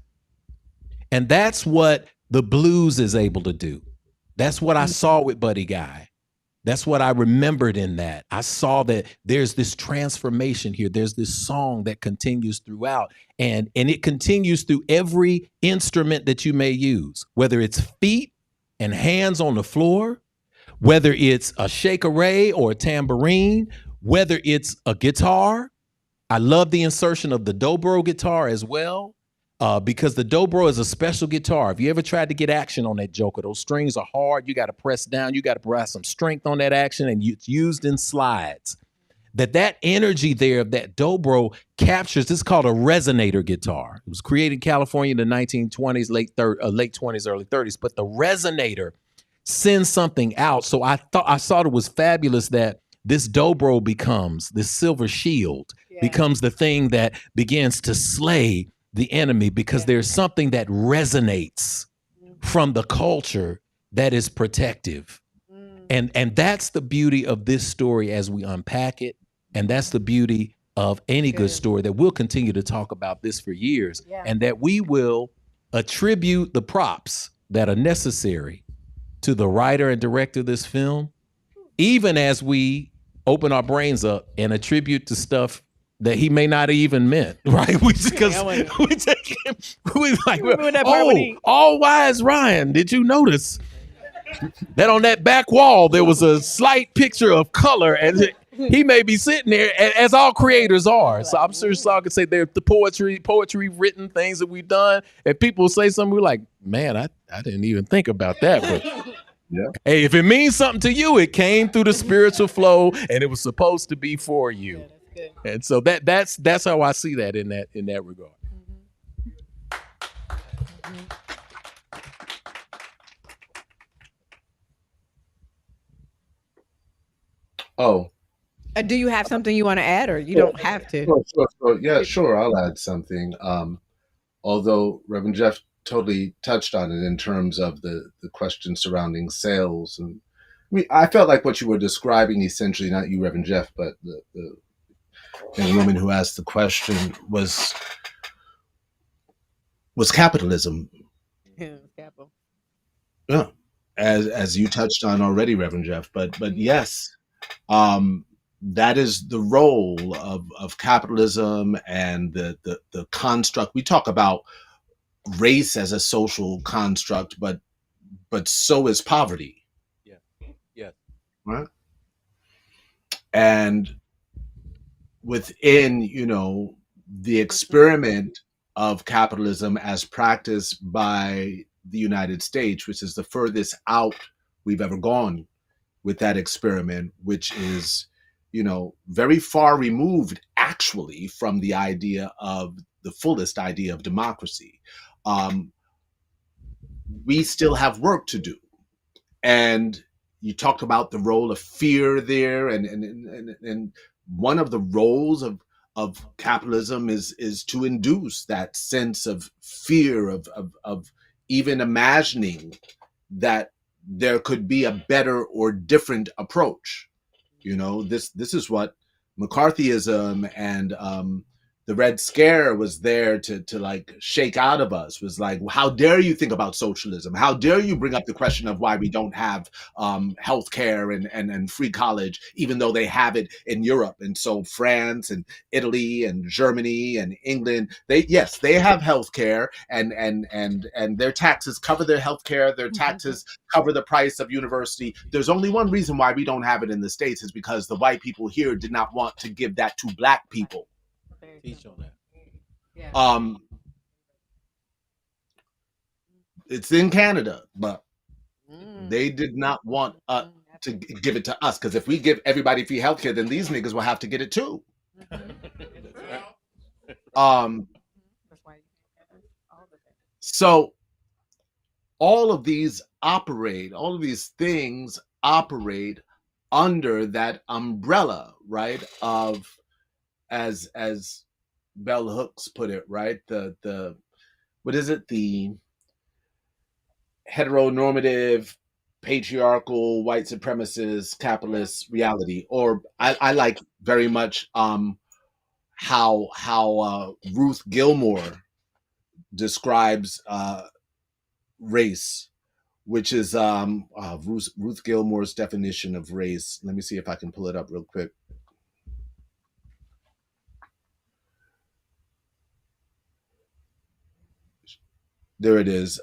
And that's what the blues is able to do. That's what I saw with Buddy Guy. That's what I remembered in that. I saw that there's this transformation here. There's this song that continues throughout, and it continues through every instrument that you may use, whether it's feet and hands on the floor, whether it's a shakeré or a tambourine, whether it's a guitar. I love the insertion of the dobro guitar as well. Because the dobro is a special guitar. If you ever tried to get action on that joker, those strings are hard. You got to press down. You got to provide some strength on that action, and it's used in slides. That energy there of that dobro captures. It's called a resonator guitar. It was created in California in the 1920s, late 20s, early 30s. But the resonator sends something out. So I thought it was fabulous that this dobro becomes this silver shield, becomes the thing that begins to slay the enemy, because there's something that resonates from the culture that is protective. And that's the beauty of this story as we unpack it. And that's the beauty of any good story, that we'll continue to talk about this for years, and that we will attribute the props that are necessary to the writer and director of this film, even as we open our brains up and attribute to stuff that he may not have even meant, right? We take him, we like, all wise Ryan, did you notice that on that back wall there was a slight picture of color, and he may be sitting there, as all creators are. So I'm sure Saul could say they're the poetry written things that we've done, and people say something, we're like, man, I didn't even think about that, but
Yeah.
hey, if it means something to you, it came through the spiritual flow, and it was supposed to be for you. And so that's how I see that in that regard.
Oh,
Do you have something you want to add, or you don't have to?
sure. Yeah, sure. I'll add something. Although Reverend Jeff totally touched on it in terms of the question surrounding sales, and I mean, I felt like what you were describing, essentially, not you, Reverend Jeff, but the young woman who asked the question was capitalism. Yeah, as you touched on already, Reverend Jeff. But yes, that is the role of capitalism and the construct. We talk about race as a social construct, but so is poverty.
Yeah.
Right. And within, the experiment of capitalism as practiced by the United States, which is the furthest out we've ever gone with that experiment, which is, very far removed actually from the idea of the fullest idea of democracy. We still have work to do. And you talked about the role of fear there, and one of the roles of capitalism is to induce that sense of fear of even imagining that there could be a better or different approach. This is what McCarthyism and the Red Scare was there to like shake out of us, was like, how dare you think about socialism? How dare you bring up the question of why we don't have healthcare and free college, even though they have it in Europe? And so France and Italy and Germany and England, they have healthcare, and their taxes cover their healthcare. Their taxes cover the price of university. There's only one reason why we don't have it in the States, is because the white people here did not want to give that to black people.
Teach on that.
It's in Canada, but they did not want to give it to us, because if we give everybody free healthcare, then these niggas will have to get it too. So all of these things operate under that umbrella, right, of, as Bell Hooks put it, right, the what is it, the heteronormative, patriarchal, white supremacist, capitalist reality. Or I like very much how Ruth Gilmore describes race, which is Ruth Gilmore's definition of race. Let me see if I can pull it up real quick. There it is.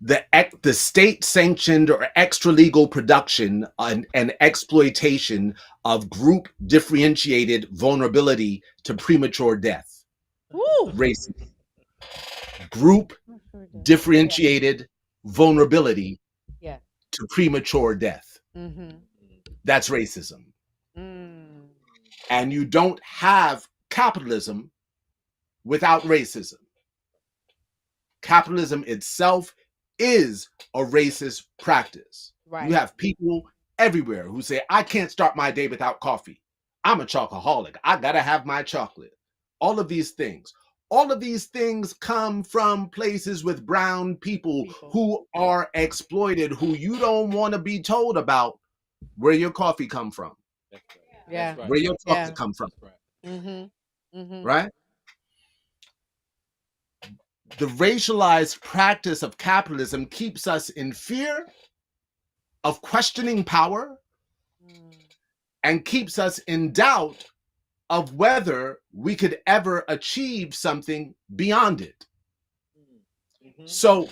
The state-sanctioned or extra-legal production and exploitation of group differentiated vulnerability to premature death. Racism. Group differentiated vulnerability to premature death. That's racism. And you don't have capitalism without racism. Capitalism itself is a racist practice. Right. You have people everywhere who say, I can't start my day without coffee. I'm a chocoholic. I gotta have my chocolate. All of these things come from places with brown people who are exploited, who you don't want to be told about where your coffee come from.
Yeah.
Where your chocolate come from. Right? The racialized practice of capitalism keeps us in fear of questioning power, and keeps us in doubt of whether we could ever achieve something beyond it. So,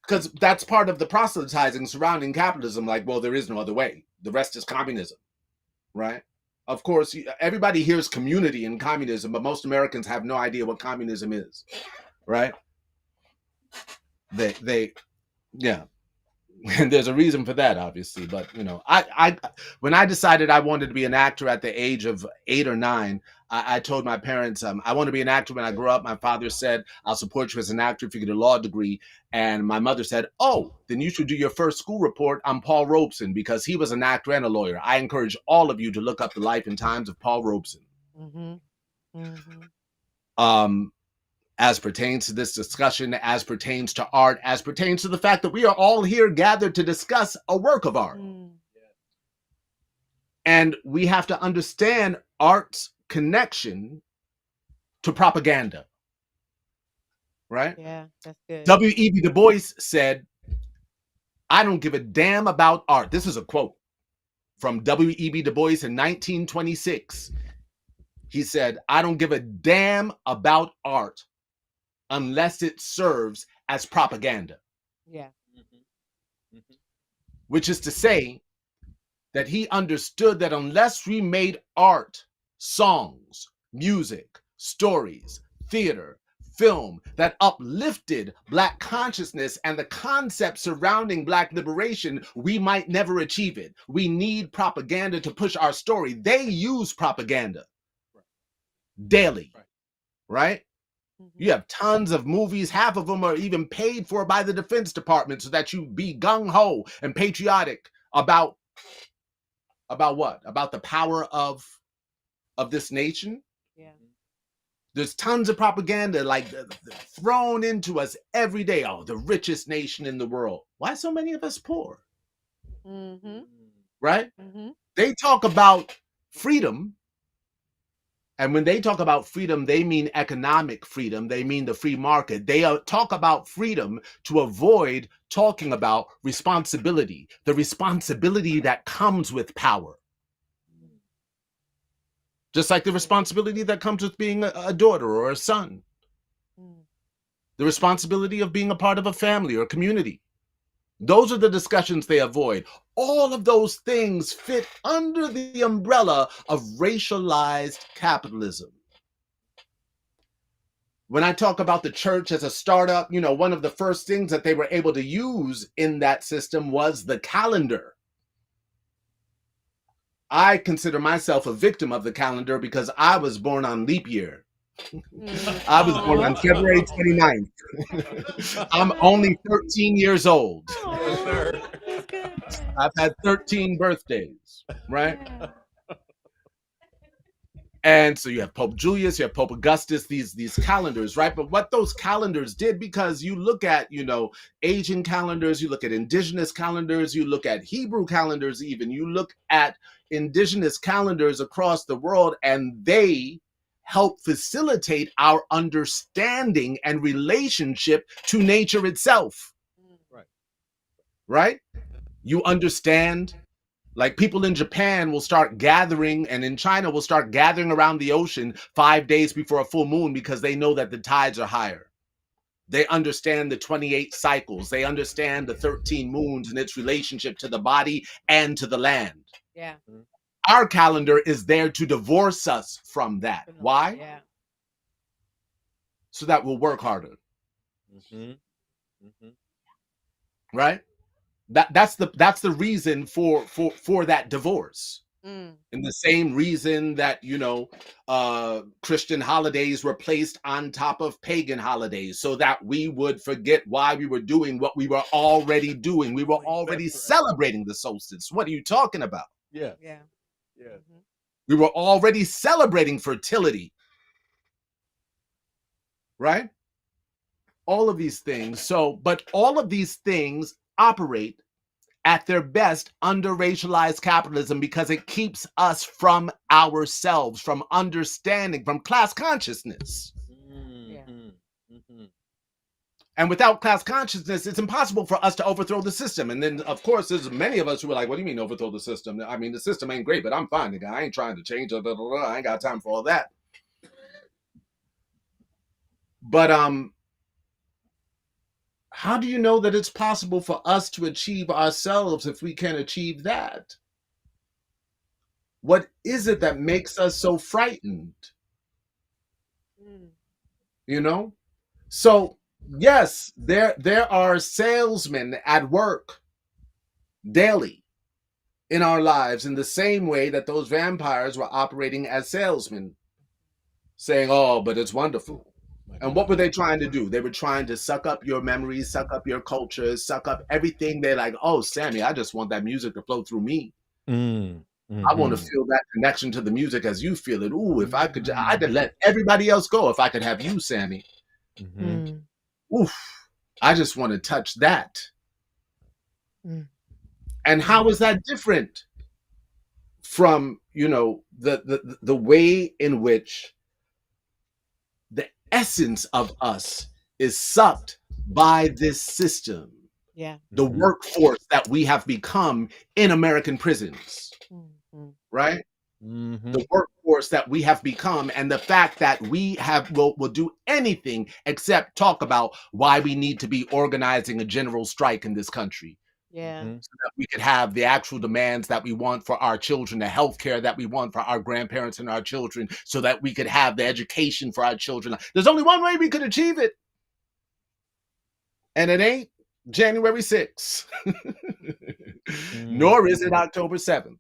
because that's part of the proselytizing surrounding capitalism, like, well, there is no other way. The rest is communism, right? Of course, everybody hears community in communism, but most Americans have no idea what communism is, right? Yeah. And there's a reason for that, obviously. But, you know, when I decided I wanted to be an actor at the age of 8 or 9, I told my parents, I want to be an actor when I grow up. My father said, I'll support you as an actor if you get a law degree. And my mother said, oh, then you should do your first school report on Paul Robeson, because he was an actor and a lawyer. I encourage all of you to look up the life and times of Paul Robeson. As pertains to this discussion, as pertains to art, as pertains to the fact that we are all here gathered to discuss a work of art. And we have to understand art's connection to propaganda, right?
Yeah, that's good.
W.E.B. Du Bois said, I don't give a damn about art. This is a quote from W.E.B. Du Bois in 1926. He said, I don't give a damn about art unless it serves as propaganda.
Yeah.
Which is to say that he understood that unless we made art, songs, music, stories, theater, film that uplifted Black consciousness and the concept surrounding Black liberation, we might never achieve it. We need propaganda to push our story. They use propaganda daily, right? You have tons of movies, half of them are even paid for by the Defense Department so that you be gung-ho and patriotic about what? About the power of this nation?
Yeah.
There's tons of propaganda like thrown into us every day. Oh, the richest nation in the world. Why so many of us poor? Right? They talk about freedom. And when they talk about freedom, they mean economic freedom. They mean the free market. They talk about freedom to avoid talking about responsibility, the responsibility that comes with power. Just like the responsibility that comes with being a daughter or a son. The responsibility of being a part of a family or community. Those are the discussions they avoid. All of those things fit under the umbrella of racialized capitalism. When I talk about the church as a startup, you know, one of the first things that they were able to use in that system was the calendar. I consider myself a victim of the calendar because I was born on leap year. I was born on February 29th. I'm only 13 years old. I've had 13 birthdays, right? And so you have Pope Julius, you have Pope Augustus, these calendars, right? But what those calendars did, because you look at, you know, Asian calendars, you look at indigenous calendars, you look at Hebrew calendars even, you look at indigenous calendars across the world, and they help facilitate our understanding and relationship to nature itself. Right? You understand, like people in Japan will start gathering, and in China will start gathering around the ocean 5 days before a full moon because they know that the tides are higher. They understand the 28 cycles. They understand the 13 moons and its relationship to the body and to the land.
Yeah.
Our calendar is there to divorce us from that. Why?
Yeah.
So that we'll work harder. Right? That's the reason for that divorce. And the same reason that, you know, Christian holidays were placed on top of pagan holidays, so that we would forget why we were doing what we were already doing. We were already celebrating the solstice. What are you talking about?
Yeah.
Yeah.
Yeah.
We were already celebrating fertility. Right? All of these things. So, but all of these things operate at their best under racialized capitalism because it keeps us from ourselves, from understanding, from class consciousness. And without class consciousness, it's impossible for us to overthrow the system. And then, of course, there's many of us who are like, what do you mean overthrow the system? I mean, the system ain't great, but I'm fine, nigga. I ain't trying to change it. I ain't got time for all that. But how do you know that it's possible for us to achieve ourselves if we can't achieve that? What is it that makes us so frightened? You know? So, yes, there are salesmen at work daily in our lives in the same way that those vampires were operating as salesmen, saying, oh, but it's wonderful. And what were they trying to do? They were trying to suck up your memories, suck up your cultures, suck up everything. They're like, oh, Sammy, I just want that music to flow through me. I want to feel that connection to the music as you feel it. Ooh, if I could, I'd let everybody else go if I could have you, Sammy. Oof, I just want to touch that. And how is that different from, you know, the way in which the essence of us is sucked by this system? The workforce that we have become in American prisons, right? The workforce that we have become, and the fact that we will do anything except talk about why we need to be organizing a general strike in this country. So that we could have the actual demands that we want for our children, the health care that we want for our grandparents and our children, so that we could have the education for our children. There's only one way we could achieve it. And it ain't January 6th, nor is it October 7th.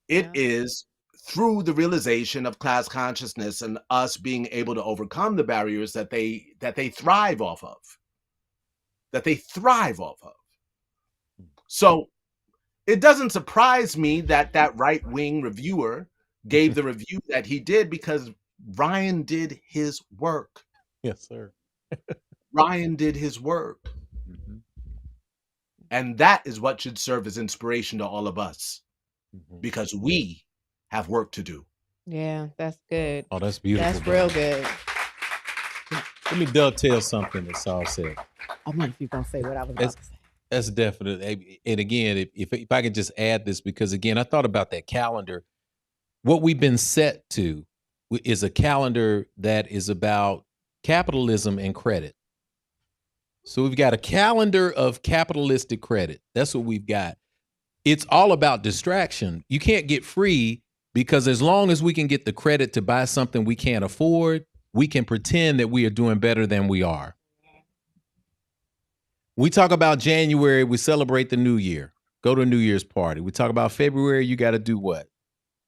It is through the realization of class consciousness and us being able to overcome the barriers that they thrive off of. So it doesn't surprise me that right-wing reviewer gave the review that he did, because Ryan did his work.
Yes, sir.
Ryan did his work. And that is what should serve as inspiration to all of us, because we have work to do.
Yeah, that's good.
Oh, that's beautiful.
That's real good.
Let me dovetail something that Saul said.
I wonder if you're going to say what I was about to say.
That's definite. And again, if I could just add this, because again, I thought about that calendar. What we've been set to is a calendar that is about capitalism and credit. So we've got a calendar of capitalistic credit. That's what we've got. It's all about distraction. You can't get free, because as long as we can get the credit to buy something we can't afford, we can pretend that we are doing better than we are. We talk about January, we celebrate the new year. Go to a New Year's party. We talk about February, you got to do what?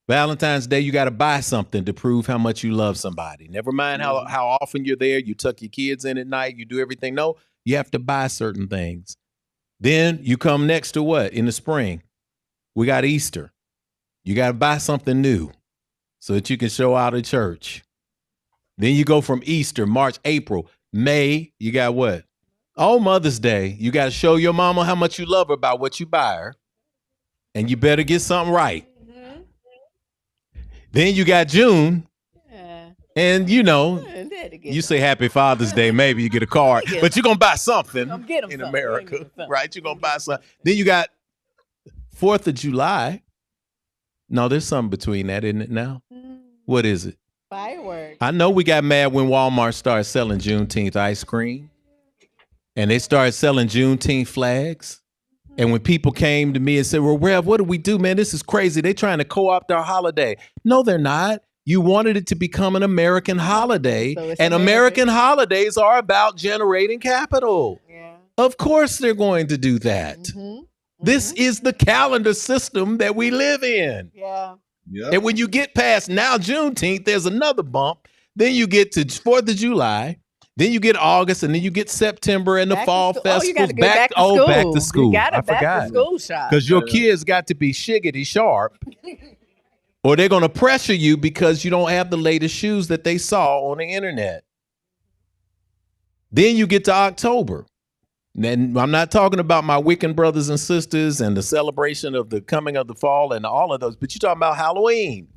Valentine's Day, you got to buy something to prove how much you love somebody. Never mind how often you're there, you tuck your kids in at night, you do everything. No, you have to buy certain things. Then you come next to what? In the spring, we got Easter. You got to buy something new so that you can show out at church. Then you go from Easter, March, April, May, you got what? Oh, Mother's Day. You got to show your mama how much you love her by what you buy her. And you better get something right. Then you got June. And, you know, you say Happy Father's Day, maybe you get a card, but you're going to buy something in America, right? You're going to buy something. Then you got 4th of July. No, there's something between that, isn't it now? What is it?
Fireworks.
I know we got mad when Walmart started selling Juneteenth ice cream, and they started selling Juneteenth flags. And when people came to me and said, well, Rev, what do we do, man? This is crazy. They're trying to co-opt our holiday. No, they're not. You wanted it to become an American holiday, so and American holidays are about generating capital. Of course they're going to do that. This is the calendar system that we live in. And when you get past now Juneteenth, there's another bump. Then you get to 4th of July. Then you get August, and then you get September and the fall festivals. Back to school.
You got to back to school shop.
Because your kids got to be shiggity sharp, or they're going to pressure you because you don't have the latest shoes that they saw on the internet. Then you get to October. And I'm not talking about my Wiccan brothers and sisters and the celebration of the coming of the fall and all of those, but you're talking about Halloween.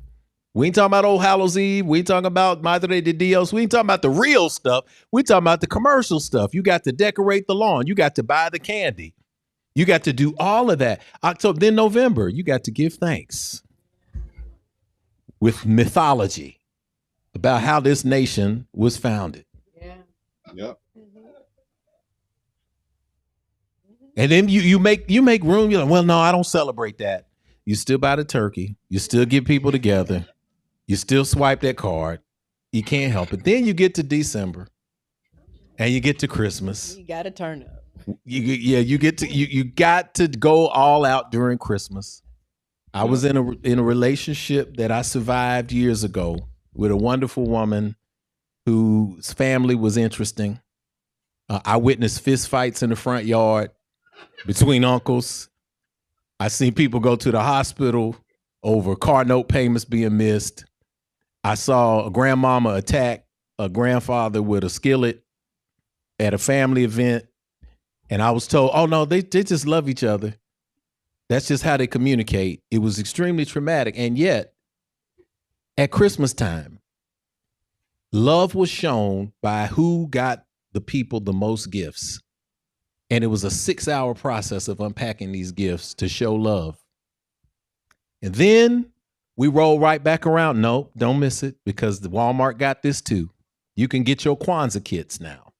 We ain't talking about Old Hallows Eve. We ain't talking about Madre de Dios. We ain't talking about the real stuff. We talking about the commercial stuff. You got to decorate the lawn. You got to buy the candy. You got to do all of that. October, then November, you got to give thanks with mythology about how this nation was founded.
Yeah.
Yep.
And then you make room. You're like, well, no, I don't celebrate that. You still buy the turkey. You still get people together. You still swipe that card. You can't help it. Then you get to December, and you get to Christmas.
You got to turn up.
You got to go all out during Christmas. I was in a relationship that I survived years ago with a wonderful woman whose family was interesting. I witnessed fist fights in the front yard between uncles. I seen people go to the hospital over car note payments being missed. I saw a grandmama attack a grandfather with a skillet at a family event. And I was told, oh, no, they just love each other. That's just how they communicate. It was extremely traumatic. And yet, at Christmas time, love was shown by who got the people the most gifts. And it was a 6-hour process of unpacking these gifts to show love. And then we roll right back around. No, don't miss it, because the Walmart got this too. You can get your Kwanzaa kits now.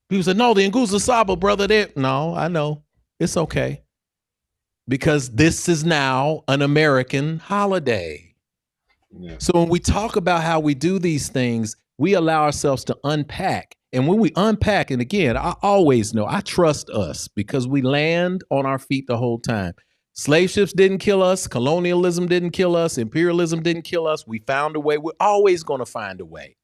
People said, no, the Nguza Saba, brother. No, I know. It's okay. Because this is now an American holiday. Yeah. So when we talk about how we do these things, we allow ourselves to unpack. And when we unpack, and again, I always know, I trust us because we land on our feet the whole time. Slave ships didn't kill us. Colonialism didn't kill us. Imperialism didn't kill us. We found a way. We're always going to find a way.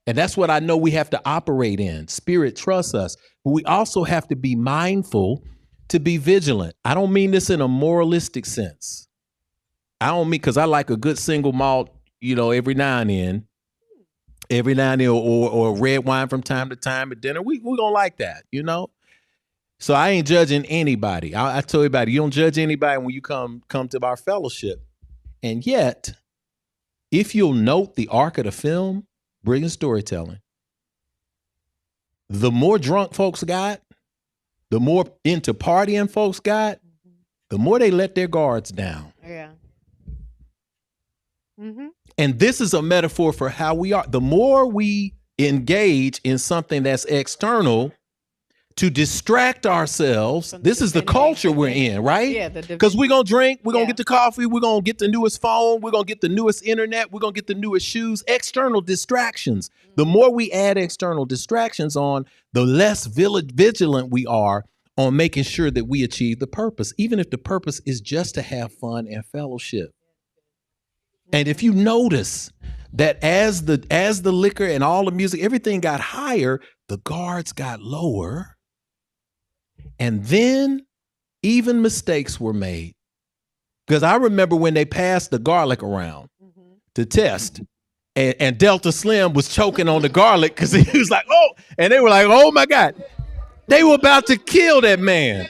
And that's what I know we have to operate in. Spirit trusts us. But we also have to be mindful to be vigilant. I don't mean this in a moralistic sense. I don't mean, because I like a good single malt, every now and then. Or red wine from time to time at dinner. We're going to like that, So I ain't judging anybody. I tell everybody, you don't judge anybody when you come to our fellowship. And yet, if you'll note the arc of the film, brilliant storytelling. The more drunk folks got, the more into partying folks got, the more they let their guards down.
Yeah. Mm-hmm.
And this is a metaphor for how we are. The more we engage in something that's external to distract ourselves, this is the culture we're in, right?
Yeah.
Because we're going to drink, we're going to get the coffee, we're going to get the newest phone, we're going to get the newest internet, we're going to get the newest shoes, external distractions. Mm-hmm. The more we add external distractions on, the less vigilant we are on making sure that we achieve the purpose, even if the purpose is just to have fun and fellowship. And if you notice that as the liquor and all the music, everything got higher, the guards got lower. And then even mistakes were made. Because I remember when they passed the garlic around to test, and Delta Slim was choking on the garlic because he was like, oh, and they were like, oh my God. They were about to kill that man.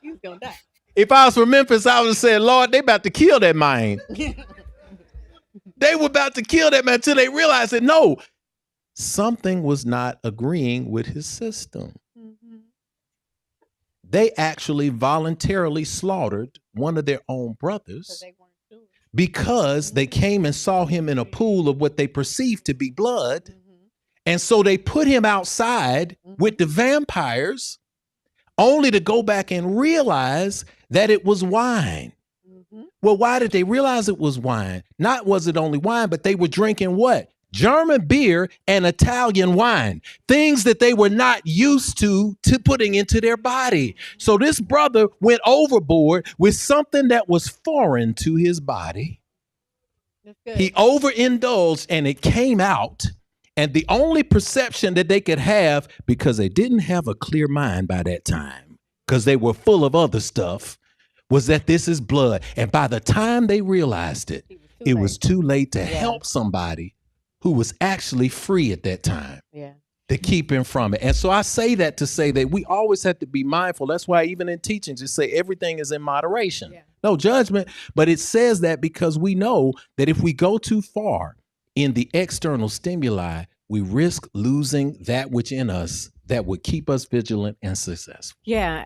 He's gonna die.
If I was from Memphis, I would have said, Lord, they about to kill that man. They were about to kill that man until they realized that, no, something was not agreeing with his system. Mm-hmm. They actually voluntarily slaughtered one of their own brothers because they came and saw him in a pool of what they perceived to be blood. Mm-hmm. And so they put him outside with the vampires, only to go back and realize that it was wine. Mm-hmm. Well, why did they realize it was wine? Not was it only wine, but they were drinking what? German beer and Italian wine, things that they were not used to putting into their body. So this brother went overboard with something that was foreign to his body. He overindulged and it came out. And the only perception that they could have, because they didn't have a clear mind by that time, because they were full of other stuff, was that this is blood. And by the time they realized it, it was too late to help somebody who was actually free at that time.
Yeah.
to keep him from it. And so I say that to say that we always have to be mindful. That's why even in teaching, just say everything is in moderation. Yeah. No judgment. But it says that because we know that if we go too far in the external stimuli, we risk losing that which in us that would keep us vigilant and successful.
Yeah.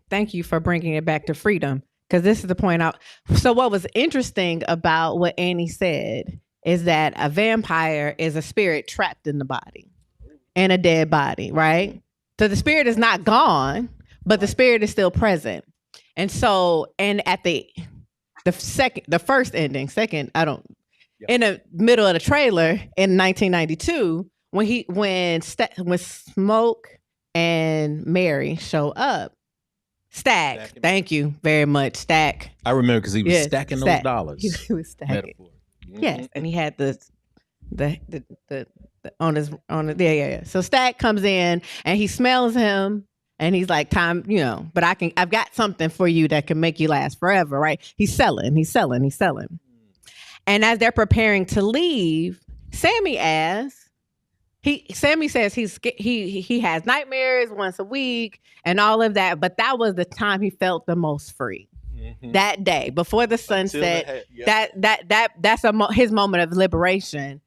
Thank you for bringing it back to freedom, because this is the point out. So what was interesting about what Annie said is that a vampire is a spirit trapped in the body, in a dead body, right? So the spirit is not gone, but the spirit is still present. And so, and at the first ending, in the middle of the trailer in 1992, when Smoke and Mary show up, Stack, thank you very much, Stack.
I remember because he was stacking those dollars.
He was stacking. Metaphor. Yes, and he had the on his. So Stack comes in and he smells him and he's like, time, but I've got something for you that can make you last forever, right? He's selling. And as they're preparing to leave, Sammy says he has nightmares once a week and all of that, but that was the time he felt the most free. Mm-hmm. That day before the sunset, that's his moment of liberation.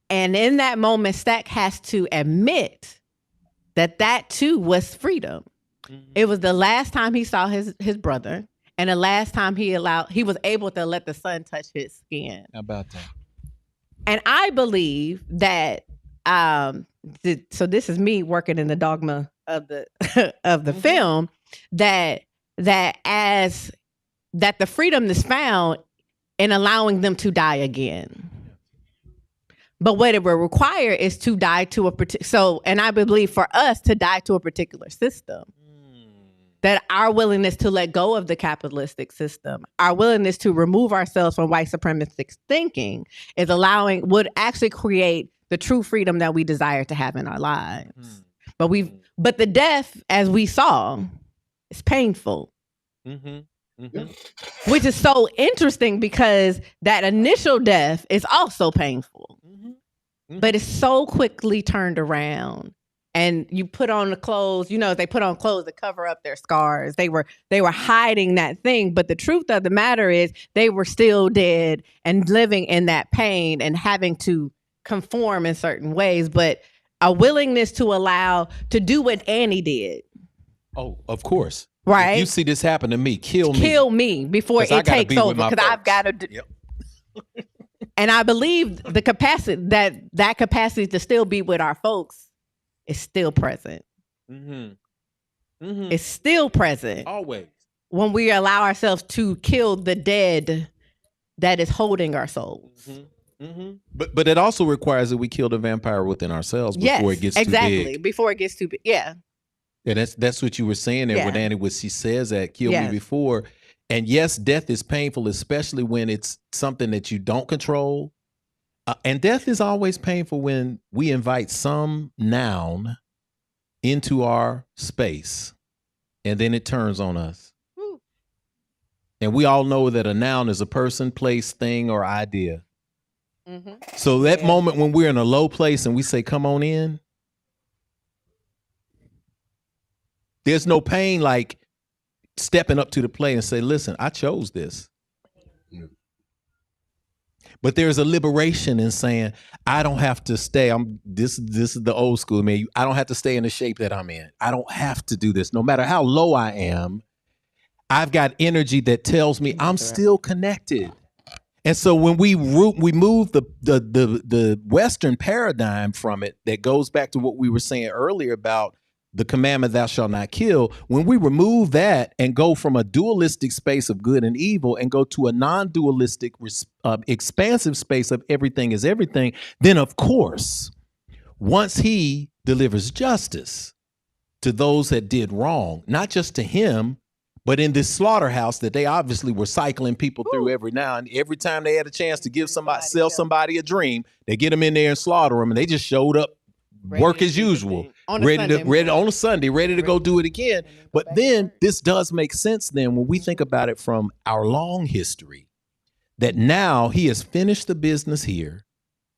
And in that moment, Stack has to admit that too was freedom. Mm-hmm. It was the last time he saw his brother, and the last time he was able to let the sun touch his skin.
How about that?
And I believe that so this is me working in the dogma of the of the film, that the freedom is found in allowing them to die again. But what it will require is to die to a particular. And I believe for us to die to a particular system, that our willingness to let go of the capitalistic system, our willingness to remove ourselves from white supremacist thinking, would actually create the true freedom that we desire to have in our lives. But the death, as we saw, is painful. Which is so interesting because that initial death is also painful. But it's so quickly turned around. And you put on the clothes, they put on clothes to cover up their scars. They were hiding that thing. But the truth of the matter is they were still dead and living in that pain and having to conform in certain ways. But a willingness to allow to do what Annie did.
Oh, of course.
Right.
If you see this happen to me, kill me
before it takes over, because I've got to do. Yep. And I believe the capacity that capacity to still be with our folks is still present. It's still present.
Always.
When we allow ourselves to kill the dead that is holding our souls.
But it also requires that we kill the vampire within ourselves before it gets too big.
Before it gets too big. Yeah.
And that's what you were saying there with Annie, what she says that kill me before. And yes, death is painful, especially when it's something that you don't control. And death is always painful when we invite some noun into our space and then it turns on us. And we all know that a noun is a person, place, thing, or idea. So that moment when we're in a low place and we say, come on in, there's no pain like stepping up to the plate and say, listen, I chose this. But there's a liberation in saying, I don't have to stay. This is the old school, man. I don't have to stay in the shape that I'm in. I don't have to do this. No matter how low I am, I've got energy that tells me I'm still connected. And so when we move the Western paradigm from it, that goes back to what we were saying earlier about the commandment, thou shalt not kill. When we remove that and go from a dualistic space of good and evil and go to a non-dualistic, expansive space of everything is everything, then of course, once he delivers justice to those that did wrong, not just to him, but in this slaughterhouse that they obviously were cycling people through every now and every time they had a chance to sell somebody a dream, they get them in there and slaughter them, and they just showed up, work as usual, ready on a Sunday, ready to go do it again. But then this does make sense then when we think about it from our long history, that now he has finished the business here,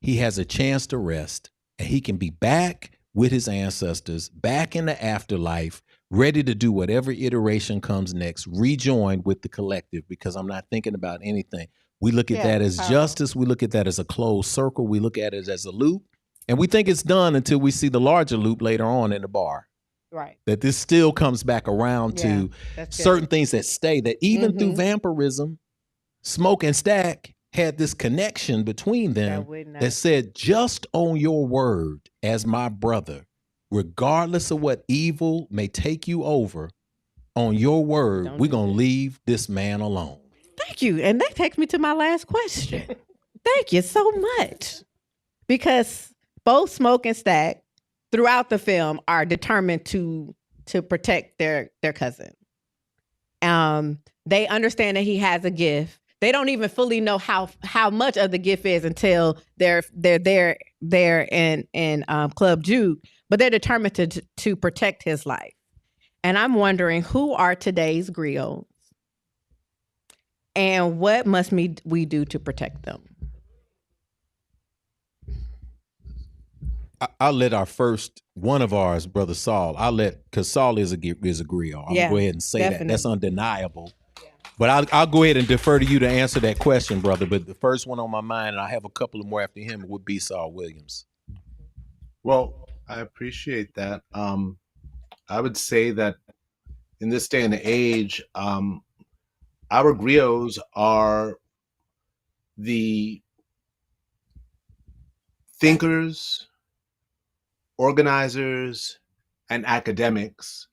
he has a chance to rest, and he can be back with his ancestors back in the afterlife, ready to do whatever iteration comes next, rejoined with the collective, because I'm not thinking about anything. We look at that as justice. We look at that as a closed circle. We look at it as a loop. And we think it's done until we see the larger loop later on in the bar.
Right.
That this still comes back around to certain things that stay, that even through vampirism, Smoke and Stack had this connection between them that said, just on your word as my brother, regardless of what evil may take you over, on your word, we're going to leave this man alone.
Thank you. And that takes me to my last question. Thank you so much. Because both Smoke and Stack throughout the film are determined to protect their cousin. They understand that he has a gift. They don't even fully know how much of the gift is until they're there in Club Juke, but they're determined to protect his life. And I'm wondering, who are today's griots, and what must we do to protect them?
I'll let one of ours, Brother Saul, because Saul is a griot. I'm gonna go ahead and say that. That's undeniable. Yeah. But I'll go ahead and defer to you to answer that question, brother. But the first one on my mind, and I have a couple of more after him, would be Saul Williams.
Well, I appreciate that. I would say that in this day and age, our griots are the thinkers, organizers, and academics,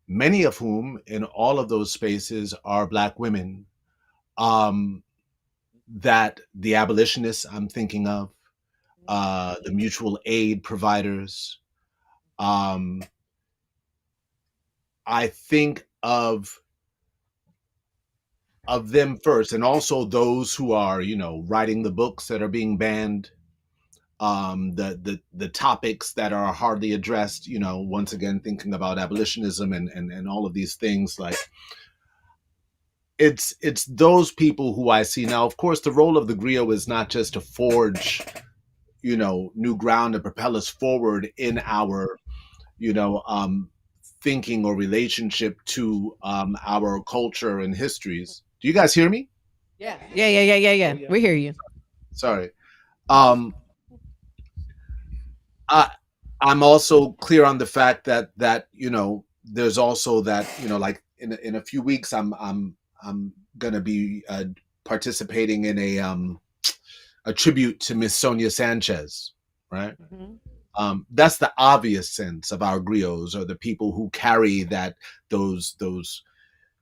many of whom in all of those spaces are Black women, that the abolitionists I'm thinking of, the mutual aid providers. I think of them first, and also those who are, writing the books that are being banned, the topics that are hardly addressed, once again, thinking about abolitionism and all of these things. Like, it's those people who I see now. Of course, the role of the griot is not just to forge, new ground and propel us forward in our, thinking or relationship to our culture and histories. Do you guys hear me?
Yeah. We hear you.
Sorry. I'm also clear on the fact that there's also that, like in a few weeks I'm gonna be participating in a tribute to Miss Sonia Sanchez, right? Mm-hmm. That's the obvious sense of our griots, or the people who carry those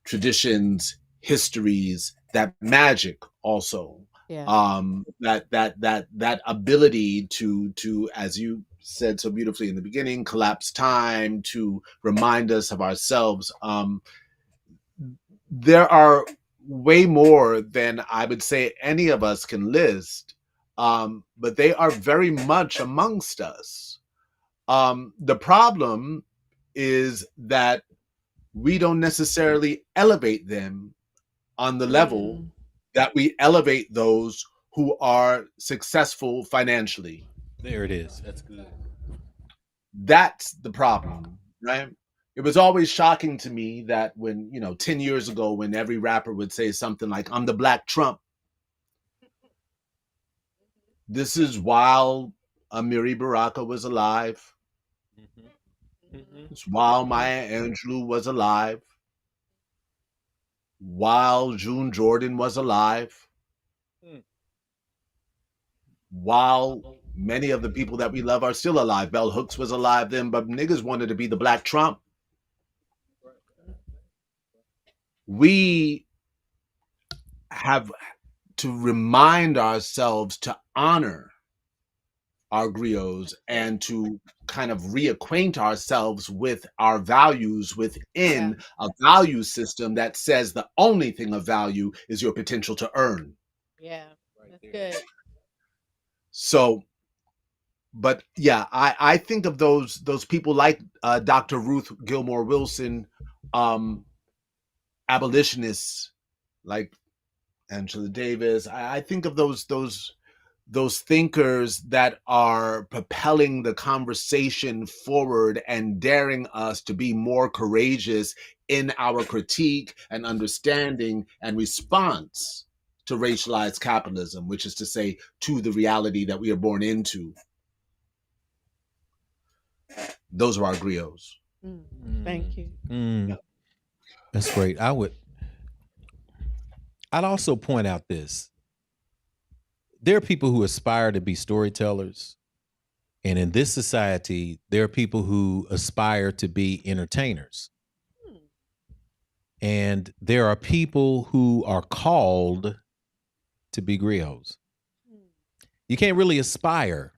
traditions, histories, that magic also. Yeah. That ability to, as you said so beautifully in the beginning, collapse time to remind us of ourselves. There are way more than I would say any of us can list, but they are very much amongst us. The problem is that we don't necessarily elevate them on the level that we elevate those who are successful financially.
There it is. That's good.
That's the problem, right? It was always shocking to me that when, 10 years ago, when every rapper would say something like, I'm the Black Trump. This is while Amiri Baraka was alive. It's while Maya Angelou was alive. While June Jordan was alive. While many of the people that we love are still alive. Bell Hooks was alive then, but niggas wanted to be the Black Trump. We have to remind ourselves to honor our griots and to kind of reacquaint ourselves with our values within a value system that says the only thing of value is your potential to earn.
Yeah, that's good.
So, but yeah, I think of those people like Dr. Ruth Gilmore Wilson, abolitionists like Angela Davis. I think of those those thinkers that are propelling the conversation forward and daring us to be more courageous in our critique and understanding and response to racialized capitalism, which is to say, to the reality that we are born into. Those are our griots.
Thank you.
That's great. I'd also point out this. There are people who aspire to be storytellers. And in this society, there are people who aspire to be entertainers. And there are people who are called to be griots. You can't really aspire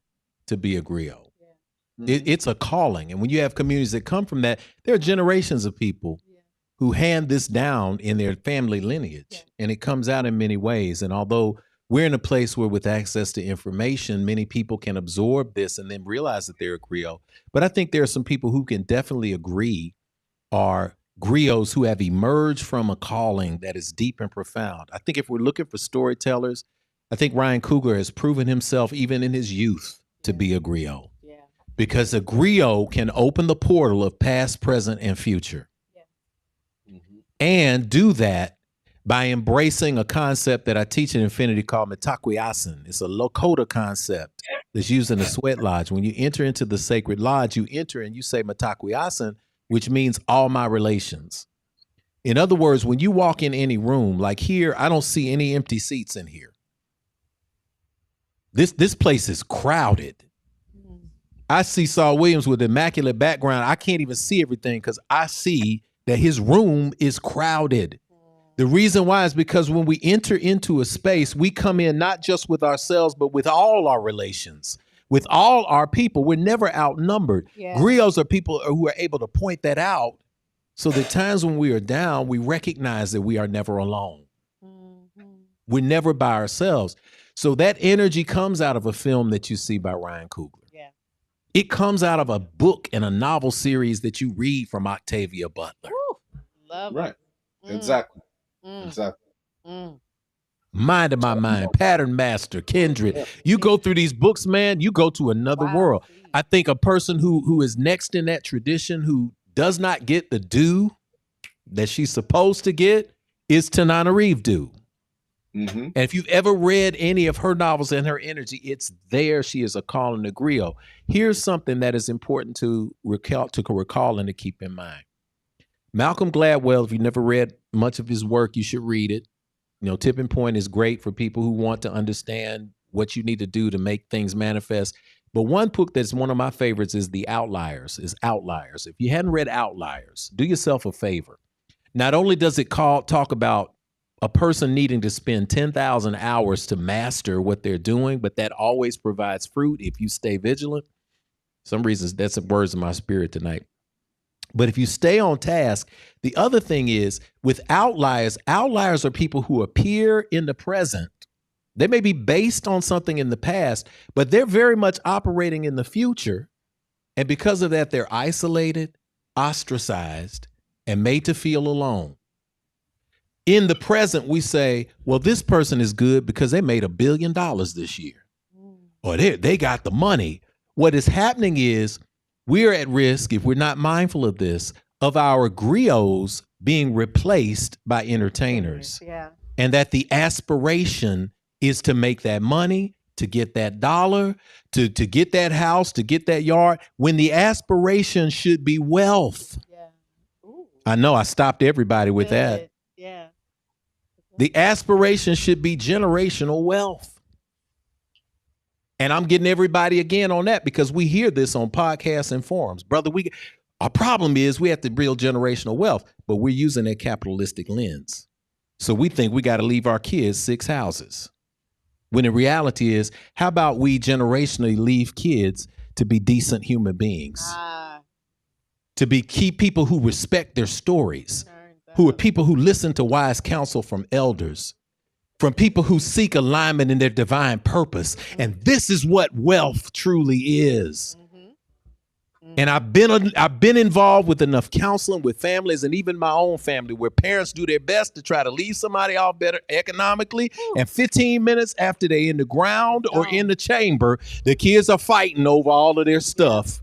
to be a griot. It's a calling. And when you have communities that come from that, there are generations of people who hand this down in their family lineage. And it comes out in many ways. And although we're in a place where with access to information, many people can absorb this and then realize that they're a griot. But I think there are some people who can definitely agree are griots who have emerged from a calling that is deep and profound. I think if we're looking for storytellers, I think Ryan Coogler has proven himself even in his youth to be a griot. Because a griot can open the portal of past, present, and future. And do that by embracing a concept that I teach in Infinity called mitakuye-asin. It's a Lakota concept that's used in the sweat lodge. When you enter into the sacred lodge, you enter and you say mitakuye-asin, which means all my relations. In other words, when you walk in any room, like here, I don't see any empty seats in here. This place is crowded. I see Saul Williams with immaculate background. I can't even see everything because I see that his room is crowded. The reason why is because when we enter into a space, we come in not just with ourselves, but with all our relations, with all our people. We're never outnumbered. Griots are people who are able to point that out so that times when we are down, we recognize that we are never alone. We're never by ourselves. So that energy comes out of a film that you see by Ryan Coogler. It comes out of a book and a novel series that you read from Octavia Butler.
Love
it. Exactly. Exactly.
Mind of My Mind, Pattern Master, Kindred. You go through these books, man, you go to another world. I think a person who is next in that tradition, who does not get the due that she's supposed to get, is Tanana Reeve due. And if you've ever read any of her novels and her energy, it's there. She is a calling to griot. Here's something that is important to recall and to keep in mind. Malcolm Gladwell, if you've never read much of his work, you should read it. You know, Tipping Point is great for people who want to understand what you need to do to make things manifest. But one book that's one of my favorites is Outliers. If you hadn't read Outliers, do yourself a favor. Not only does it talk about a person needing to spend 10,000 hours to master what they're doing, but that always provides fruit if you stay vigilant. Some reasons that's the words of my spirit tonight. But if you stay on task, the other thing is with outliers are people who appear in the present. They may be based on something in the past, but they're very much operating in the future. And because of that, they're isolated, ostracized, and made to feel alone. In the present, we say, well, this person is good because they made $1 billion this year. Or they got the money. What is happening is we're at risk, if we're not mindful of this, of our griots being replaced by entertainers. And that the aspiration is to make that money, to get that dollar, to get that house, to get that yard, when the aspiration should be wealth. I know I stopped everybody with that. The aspiration should be generational wealth. And I'm getting everybody again on that because we hear this on podcasts and forums. Brother, our problem is we have to build generational wealth, but we're using a capitalistic lens. So we think we got to leave our kids 6 houses. When the reality is, how about we generationally leave kids to be decent human beings? To be key people who respect their stories. Who are people who listen to wise counsel from elders, from people who seek alignment in their divine purpose. And this is what wealth truly is. And I've been involved with enough counseling with families and even my own family where parents do their best to try to leave somebody off better economically. And 15 minutes after they're in the ground or in the chamber, the kids are fighting over all of their stuff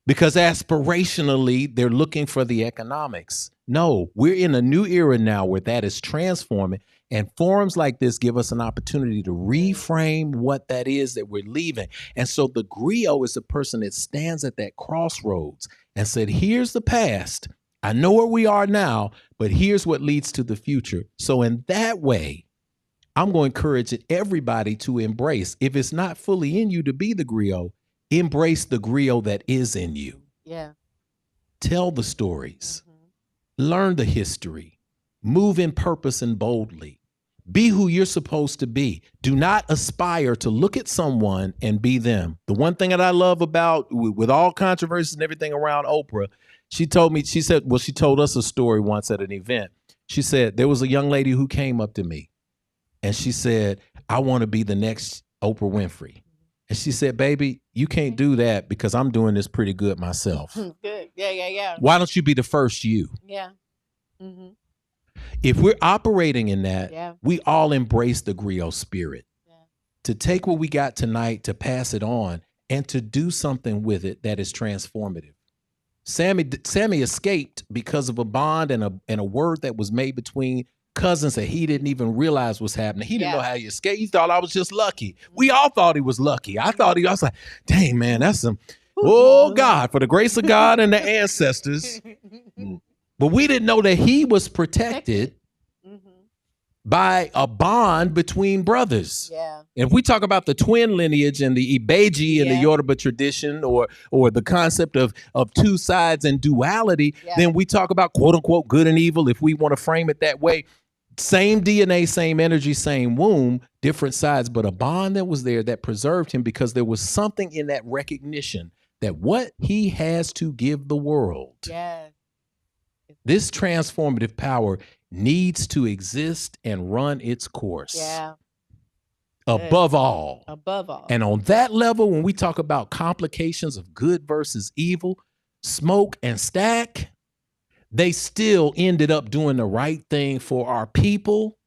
because aspirationally they're looking for the economics. No, we're in a new era now where that is transforming. And forums like this give us an opportunity to reframe what that is that we're leaving. And so the griot is the person that stands at that crossroads and said, here's the past. I know where we are now, but here's what leads to the future. So in that way, I'm going to encourage everybody to embrace, if it's not fully in you to be the griot, embrace the griot that is in you.
Yeah.
Tell the stories, learn the history, move in purpose and boldly. Be who you're supposed to be. Do not aspire to look at someone and be them. The one thing that I love about, with all controversies and everything around Oprah, she told us a story once at an event. She said, there was a young lady who came up to me and she said, I want to be the next Oprah Winfrey. And she said, baby, you can't do that because I'm doing this pretty good myself.
Good. Yeah.
Why don't you be the first you?
Yeah. Mm-hmm.
If we're operating in that, we all embrace the griot spirit. To take what we got tonight, to pass it on, and to do something with it that is transformative. Sammy escaped because of a bond and a word that was made between cousins that he didn't even realize was happening. He didn't know how he escaped. He thought I was just lucky. We all thought he was lucky. I was like, dang, man, that's some, oh God, for the grace of God and the ancestors. But we didn't know that he was protected by a bond between brothers.
Yeah.
And if we talk about the twin lineage and the Ibeji and the Yoruba tradition, or the concept of two sides and duality, then we talk about quote unquote good and evil, if we want to frame it that way. Same DNA, same energy, same womb, different sides, but a bond that was there that preserved him because there was something in that recognition that what he has to give the world. This transformative power needs to exist and run its course.
Yeah.
Above all.
Above all.
And on that level, when we talk about complications of good versus evil, Smoke and Stack, they still ended up doing the right thing for our people.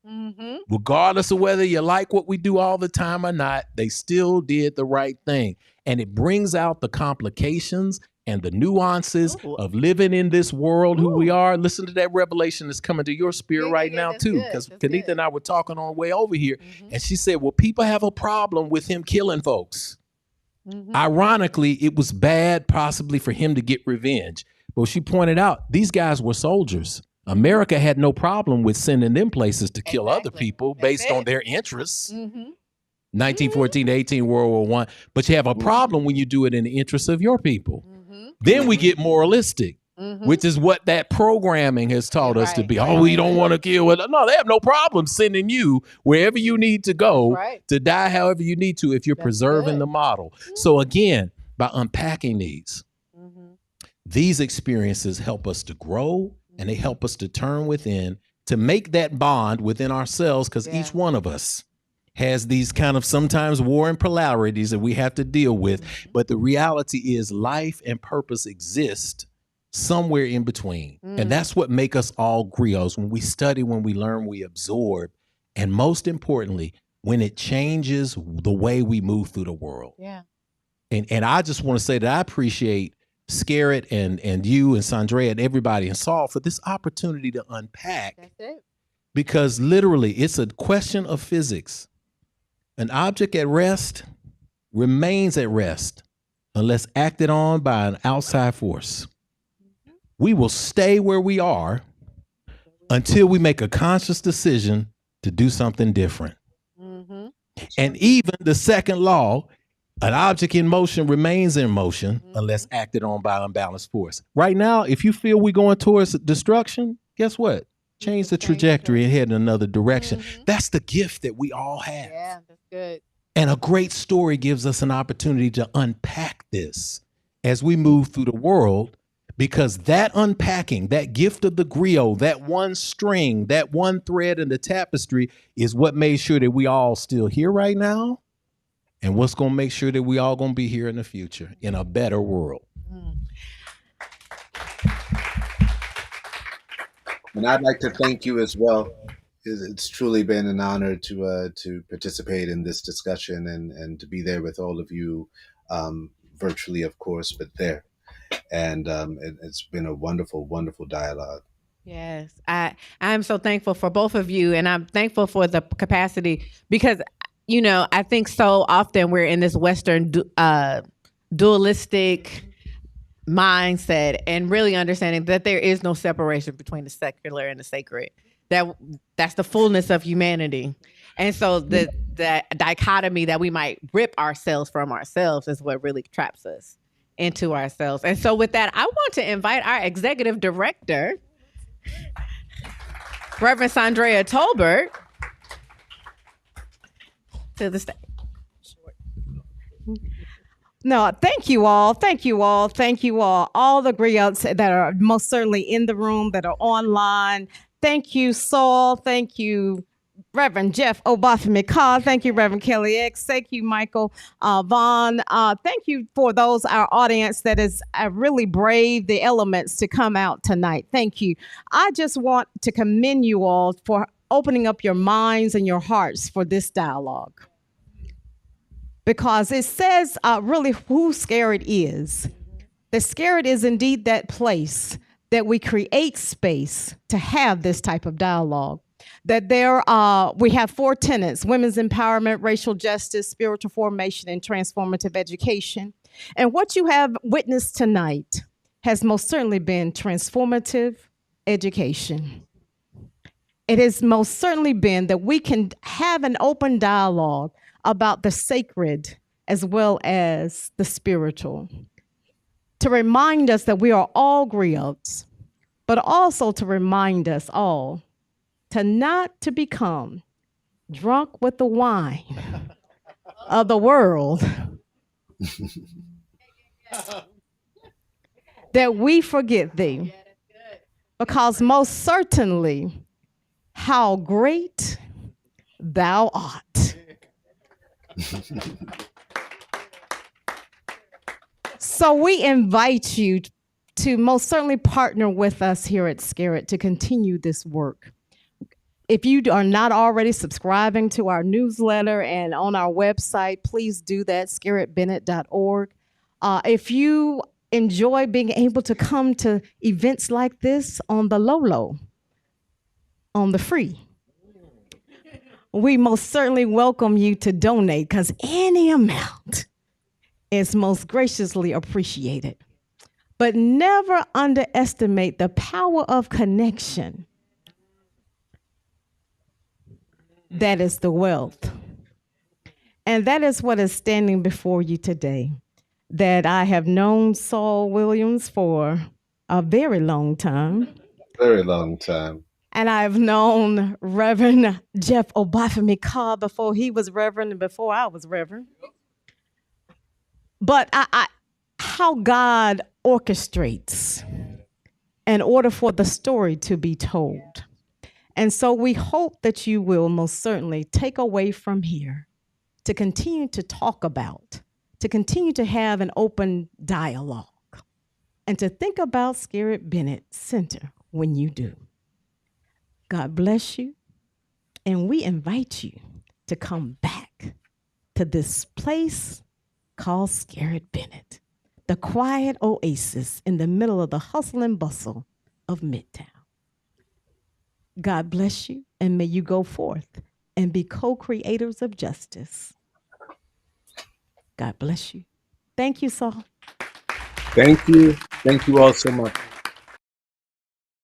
Regardless of whether you like what we do all the time or not, they still did the right thing. And it brings out the complications and the nuances of living in this world, who we are. Listen to that revelation that's coming to your spirit right now, too. Because Kanitha and I were talking on the way over here, and she said, well, people have a problem with him killing folks. Ironically, it was bad possibly for him to get revenge. But she pointed out, these guys were soldiers. America had no problem with sending them places to kill other people based on their interests. 1914 to 18, World War I. But you have a problem when you do it in the interests of your people. Then we get moralistic, which is what that programming has taught us to be. Oh, we don't want to kill it. No, they have no problem sending you wherever you need to go to die however you need to if you're preserving the model. So again, by unpacking these experiences help us to grow, and they help us to turn within, to make that bond within ourselves, because each one of us has these kind of sometimes warring polarities that we have to deal with. But the reality is life and purpose exist somewhere in between. And that's what make us all griots. When we study, when we learn, we absorb. And most importantly, when it changes the way we move through the world. And I just want to say that I appreciate Scarritt and you and Sandrea and everybody in Saul for this opportunity to unpack. Because literally it's a question of physics. An object at rest remains at rest unless acted on by an outside force. We will stay where we are until we make a conscious decision to do something different. And even the second law, an object in motion remains in motion unless acted on by unbalanced force. Right now, if you feel we're going towards destruction, guess what? Change the trajectory and head in another direction. That's the gift that we all have.
Yeah, that's good.
And a great story gives us an opportunity to unpack this as we move through the world, because that unpacking, that gift of the griot, that one string, that one thread in the tapestry is what made sure that we all still here right now and what's going to make sure that we all going to be here in the future in a better world.
And I'd like to thank you as well. It's truly been an honor to participate in this discussion and to be there with all of you, virtually, of course, but there. And it's been a wonderful, wonderful dialogue.
Yes, I'm so thankful for both of you, and I'm thankful for the capacity because, you know, I think so often we're in this Western dualistic mindset and really understanding that there is no separation between the secular and the sacred. That's the fullness of humanity. And so the dichotomy that we might rip ourselves from ourselves is what really traps us into ourselves. And so with that, I want to invite our executive director, Reverend Sandrea Tolbert, to the stage.
No, thank you all. Thank you all. Thank you all. All the griots that are most certainly in the room, that are online. Thank you, Saul. Thank you, Reverend Jeff Obafemi-Carr. Thank you, Reverend Kelli X. Thank you, Michael Vaughn. Thank you for those, our audience that is really brave the elements to come out tonight. Thank you. I just want to commend you all for opening up your minds and your hearts for this dialogue. Because it says really who Scarritt is. The Scarritt is indeed that place that we create space to have this type of dialogue. That we have 4 tenets: women's empowerment, racial justice, spiritual formation, and transformative education. And what you have witnessed tonight has most certainly been transformative education. It has most certainly been that we can have an open dialogue about the sacred as well as the spiritual, to remind us that we are all griots, but also to remind us all to not to become drunk with the wine of the world, that we forget thee, because most certainly how great thou art. So we invite you to most certainly partner with us here at Scarritt to continue this work. If you are not already subscribing to our newsletter and on our website, please do that, scarrittbennett.org. If you enjoy being able to come to events like this on the low, on the free, we most certainly welcome you to donate, because any amount is most graciously appreciated. But never underestimate the power of connection. That is the wealth. And that is what is standing before you today. That I have known Saul Williams for a very long time.
Very long time.
And I've known Reverend Jeff Obafemi-Carr before he was Reverend and before I was Reverend. But how God orchestrates in order for the story to be told. And so we hope that you will most certainly take away from here to continue to talk about, to continue to have an open dialogue, and to think about Scarritt Bennett Center when you do. God bless you, and we invite you to come back to this place called Scarritt Bennett, the quiet oasis in the middle of the hustle and bustle of Midtown. God bless you, and may you go forth and be co-creators of justice. God bless you. Thank you, Saul.
Thank you. Thank you all so much.